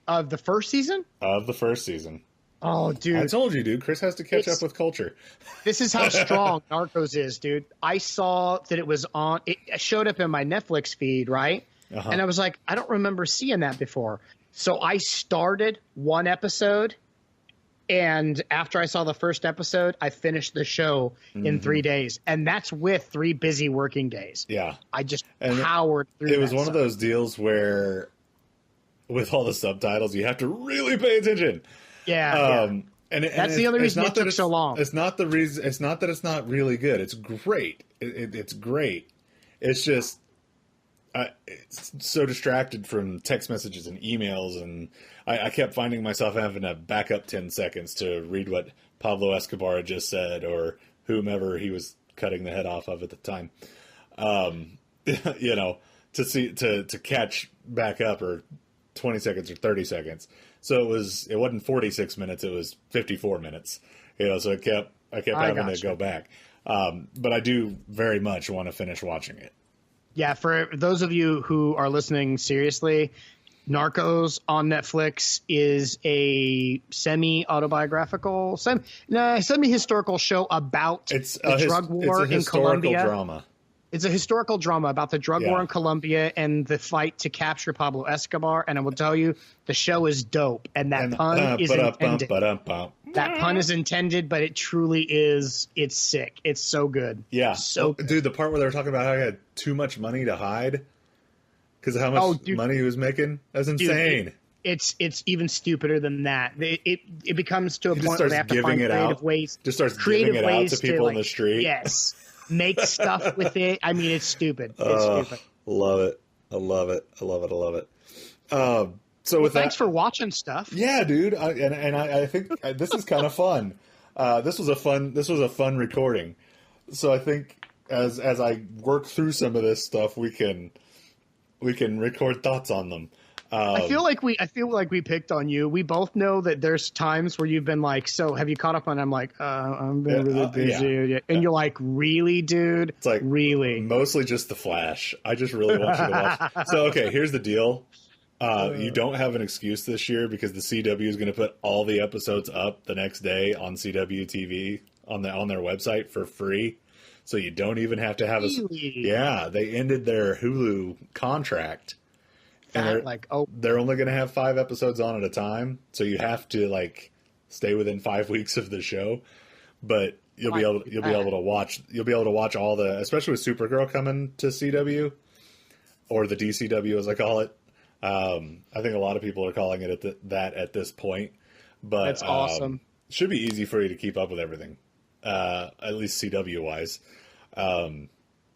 Of the first season? Of the first season. Oh, dude. I told you, dude. Chris has to catch up with culture. This is how strong Narcos is, dude. I saw that it was on. It showed up in my Netflix feed, right? Uh-huh. And I was like, I don't remember seeing that before. So I started 1 episode, and after I saw the first episode, I finished the show in 3 days. And that's with 3 busy working days. Yeah. I just powered through it was one of those deals where, with all the subtitles, you have to really pay attention. Yeah. And that's the other reason it took so long. It's not the reason. It's not that it's not really good. It's great. It's great. It's just it's so distracted from text messages and emails, and I kept finding myself having to back up 10 seconds to read what Pablo Escobar had just said, or whomever he was cutting the head off of at the time. To catch back up, or 20 seconds or 30 seconds. So it wasn't 46 minutes, it was 54 minutes. So I kept having to go back. But I do very much want to finish watching it. Yeah, for those of you who are listening seriously, Narcos on Netflix is a semi-autobiographical, semi-historical show about the drug war in Colombia. Drama. It's a historical drama about the drug Yeah. war in Colombia and the fight to capture Pablo Escobar. And I will tell you, the show is dope. And that pun is intended. That pun is intended, but it truly is. It's sick. It's so good. Yeah. So good. Dude, the part where they were talking about how he had too much money to hide because of how much money he was making, that's insane. Dude, it's even stupider than that. It becomes to a point where they have to find creative ways. Just starts giving it out to people in the street. Yes. Make stuff with it. I mean, it's stupid. It's stupid. Love it. I love it. Thanks for watching stuff. Yeah, dude. I think this is kind of fun. This was a fun recording. So I think as I work through some of this stuff, we can record thoughts on them. I feel like we picked on you. We both know that there's times where you've been like, so have you caught up on? I'm like, I'm been really busy. And you're like, really, dude? It's like, really? Mostly just The Flash. I just really want you to watch. So, okay, here's the deal. You don't have an excuse this year because the CW is going to put all the episodes up the next day on CW TV on their website for free. So you don't even have to have Yeah, they ended their Hulu contract. And they're only going to have 5 episodes on at a time, so you have to stay within 5 weeks of the show. But you'll be able to watch all the, especially with Supergirl coming to CW or the DCW as I call it. I think a lot of people are calling it that at this point. But that's awesome. Should be easy for you to keep up with everything, at least CW wise.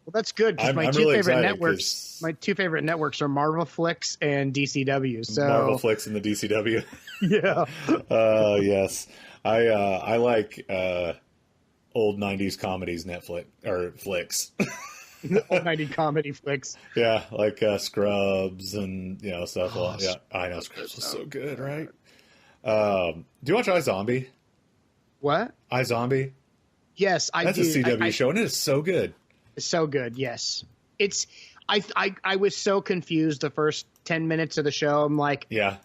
Well, that's good because my two favorite networks are Marvel Flicks and DCW. So Marvel Flicks and the DCW. Yeah. Yes. I like old 90s comedies Netflix or flicks. Old 90s comedy flicks. Yeah, like Scrubs and stuff. Yeah, I know Scrubs was so good, right? Do you watch iZombie? What? iZombie? Yes, I do. That's a CW show, and it is so good. So good, yes. I was so confused the first 10 minutes of the show. I'm like, yeah,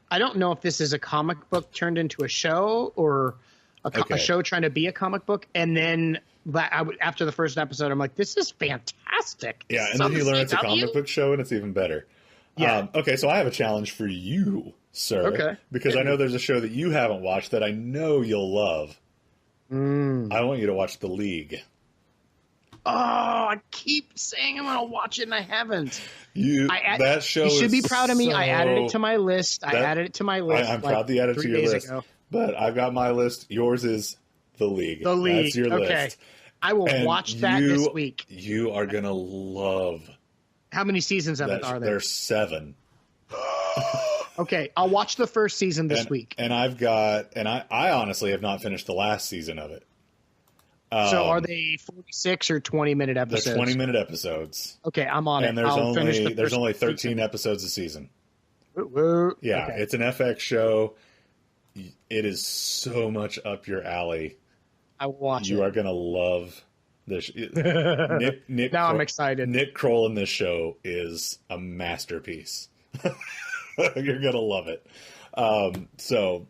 I don't know if this is a comic book turned into a show or a show trying to be a comic book. And then after the first episode, I'm like, this is fantastic. Yeah, and then you learn it's a comic book show, and it's even better. Yeah. Okay, so I have a challenge for you, sir. Okay. Because I know there's a show that you haven't watched that I know you'll love. I want you to watch The League. Oh, I keep saying I'm going to watch it, and I haven't. That show you should be proud of me. I added it to my list. I'm proud to add it to your list. But I've got my list. Yours is The League. The League. That's your list. I will watch that this week. You are going to love. How many seasons of it are there? There's 7. Okay, I'll watch the first season this week. And I honestly have not finished the last season of it. So are they 46 or 20-minute episodes? They're 20-minute episodes. Okay, I'm on and it. And there's only 13 episodes a season. Yeah, okay. It's an FX show. It is so much up your alley. I will watch You are going to love this. I'm excited. Nick Kroll in this show is a masterpiece. You're going to love it. So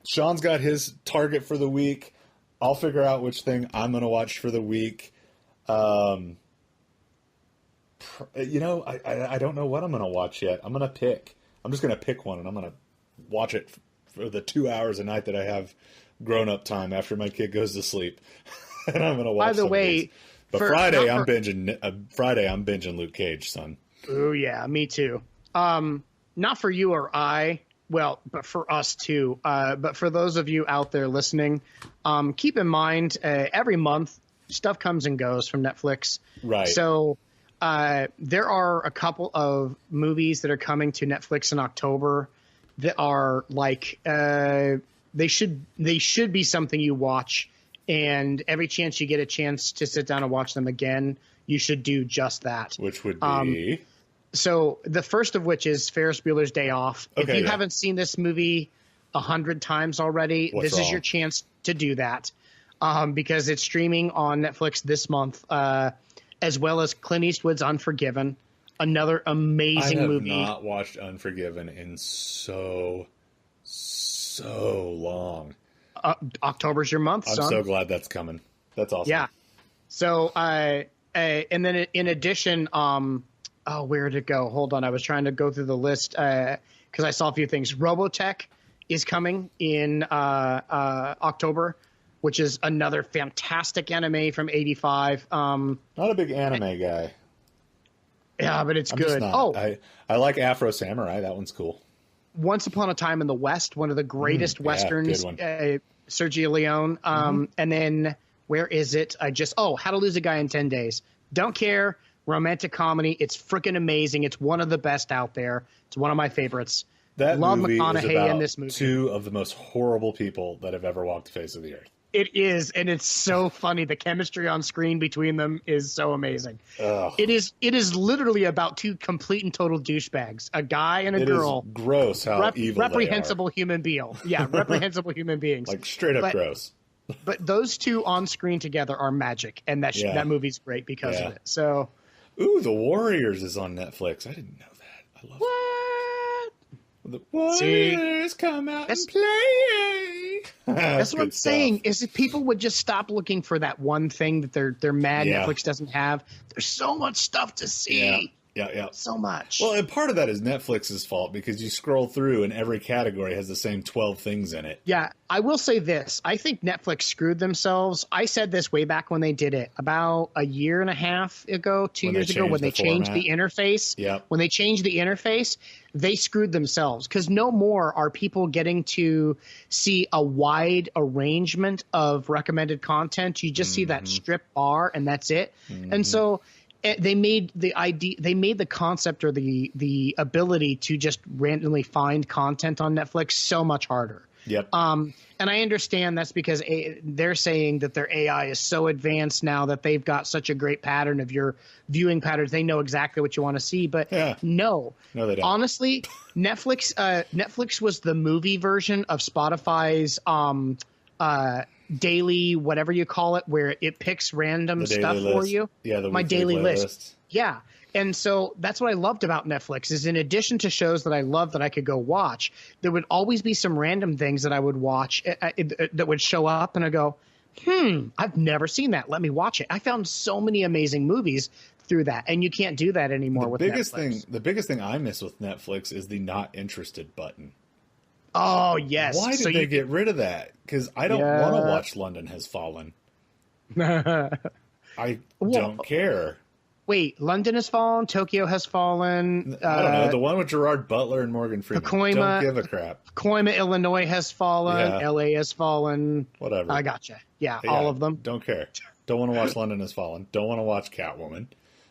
Shawn's got his target for the week. I'll figure out which thing I'm going to watch for the week. I don't know what I'm going to watch yet. I'm going to pick. I'm just going to pick one, and I'm going to watch it for the 2 hours a night that I have grown-up time after my kid goes to sleep. And I'm going to watch. By the way, but Friday I'm binging Luke Cage, son. Oh yeah, me too. Not for you or I. Well, but for us too. But for those of you out there listening, keep in mind every month stuff comes and goes from Netflix. Right. So there are a couple of movies that are coming to Netflix in October that are like they should be something you watch. And every chance you get a chance to sit down and watch them again, you should do just that. Which would be. So the first of which is Ferris Bueller's Day Off. Okay, if you haven't seen this movie 100 times already, this is your chance to do that because it's streaming on Netflix this month, as well as Clint Eastwood's Unforgiven, another amazing movie. I have not watched Unforgiven in so long. October's your month, son. I'm so glad that's coming. That's awesome. Yeah. So And then in addition, where did it go? Hold on, I was trying to go through the list because I saw a few things. Robotech is coming in October, which is another fantastic anime from '85. Not a big anime guy. Yeah, but it's I'm good. just not. Oh, I like Afro Samurai. That one's cool. Once Upon a Time in the West, one of the greatest westerns. Good one. Sergio Leone. And then where is it? How to Lose a Guy in 10 Days. Don't care. Romantic comedy. It's freaking amazing. It's one of the best out there. It's one of my favorites. That Love movie McConaughey is about in this movie. two of the most horrible people that have ever walked the face of the earth. It is, and it's so funny. The chemistry on screen between them is so amazing. Ugh. It is literally about two complete and total douchebags, a guy and a girl. It is gross how evil reprehensible human being. Yeah, reprehensible human beings. Like straight up gross. But those two on screen together are magic, and that movie's great because of it. So, ooh, The Warriors is on Netflix. I didn't know that. I love what? The Warriors come out and play. That's what I'm saying. Is if people would just stop looking for that one thing that they're mad Netflix doesn't have. There's so much stuff to see. Yeah. So much. Well, and part of that is Netflix's fault because you scroll through and every category has the same 12 things in it. Yeah, I will say this. I think Netflix screwed themselves. I said this way back when they did it, about a year and a half ago, 2 years ago, when they changed the interface. Yep. When they changed the interface, they screwed themselves because no more are people getting to see a wide arrangement of recommended content. You just see that strip bar and that's it. And so they made the concept or the ability to just randomly find content on Netflix so much harder. Yep. And I understand that's because they're saying that their AI is so advanced now that they've got such a great pattern of your viewing patterns. They know exactly what you want to see. But no, they don't. Honestly, Netflix was the movie version of Spotify's daily, whatever you call it, where it picks random stuff for you. Yeah, my daily list. Yeah. And so that's what I loved about Netflix is in addition to shows that I love that I could go watch, there would always be some random things that I would watch that would show up and I go, I've never seen that. Let me watch it. I found so many amazing movies through that. And you can't do that anymore with Netflix. The biggest thing I miss with Netflix is the not interested button. Oh, yes. Why did they get rid of that? Because I don't want to watch London Has Fallen. I don't care. Wait, London Has Fallen? Tokyo Has Fallen? I don't know. The one with Gerard Butler and Morgan Freeman. Don't give a crap. Pacoima, Illinois Has Fallen. LA Has Fallen. Whatever. I gotcha. Yeah, all of them. Don't care. Don't want to watch London Has Fallen. Don't want to watch Catwoman.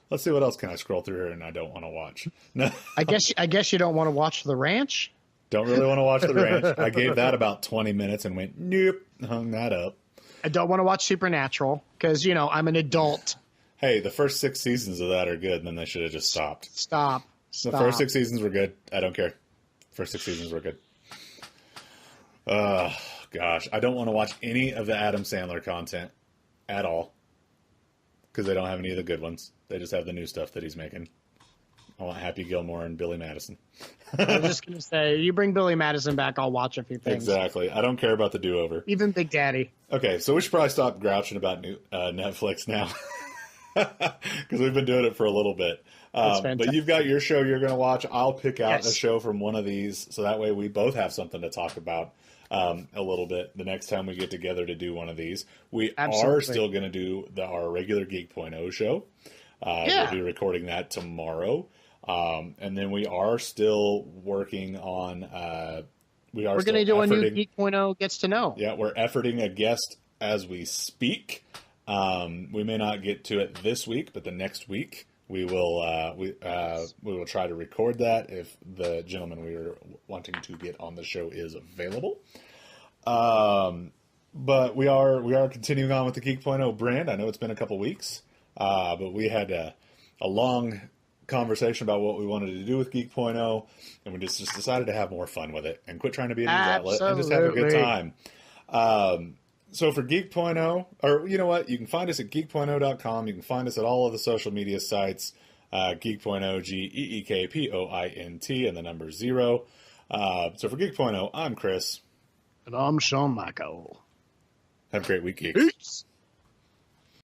Let's see what else can I scroll through here and I don't want to watch. No. I guess you don't want to watch The Ranch? Don't really want to watch The Ranch. I gave that about 20 minutes and went, nope, hung that up. I don't want to watch Supernatural because, I'm an adult. Hey, the first 6 seasons of that are good, and then they should have just stopped. Stop. The first 6 seasons were good. I don't care. First 6 seasons were good. Gosh. I don't want to watch any of the Adam Sandler content at all because they don't have any of the good ones. They just have the new stuff that he's making. I want Happy Gilmore and Billy Madison. I was just going to say, you bring Billy Madison back, I'll watch a few things. Exactly. I don't care about the do-over. Even Big Daddy. Okay, so we should probably stop grouching about Netflix now. Because we've been doing it for a little bit. But you've got your show you're going to watch. I'll pick out a show from one of these, so that way we both have something to talk about a little bit the next time we get together to do one of these. We are still going to do our regular Geek.0 show. We'll be recording that tomorrow. And then we are still working on we're going to do a new Geek.0 Gets to Know. Yeah, we're efforting a guest as we speak. We may not get to it this week, but the next week we will try to record that if the gentleman we are wanting to get on the show is available. But we are continuing on with the Geek.0 brand. I know it's been a couple weeks, but we had a long conversation about what we wanted to do with Geek.0, and we just decided to have more fun with it and quit trying to be a news outlet and just have a good time. So for Geek.0, or you know what, you can find us at Geek.0.com. You can find us at all of the social media sites, Geek.0, GEEKPOINT, and the number 0. So for Geek.0, I'm Chris. And I'm Shawn Michael. Have a great week, Geeks. Peace.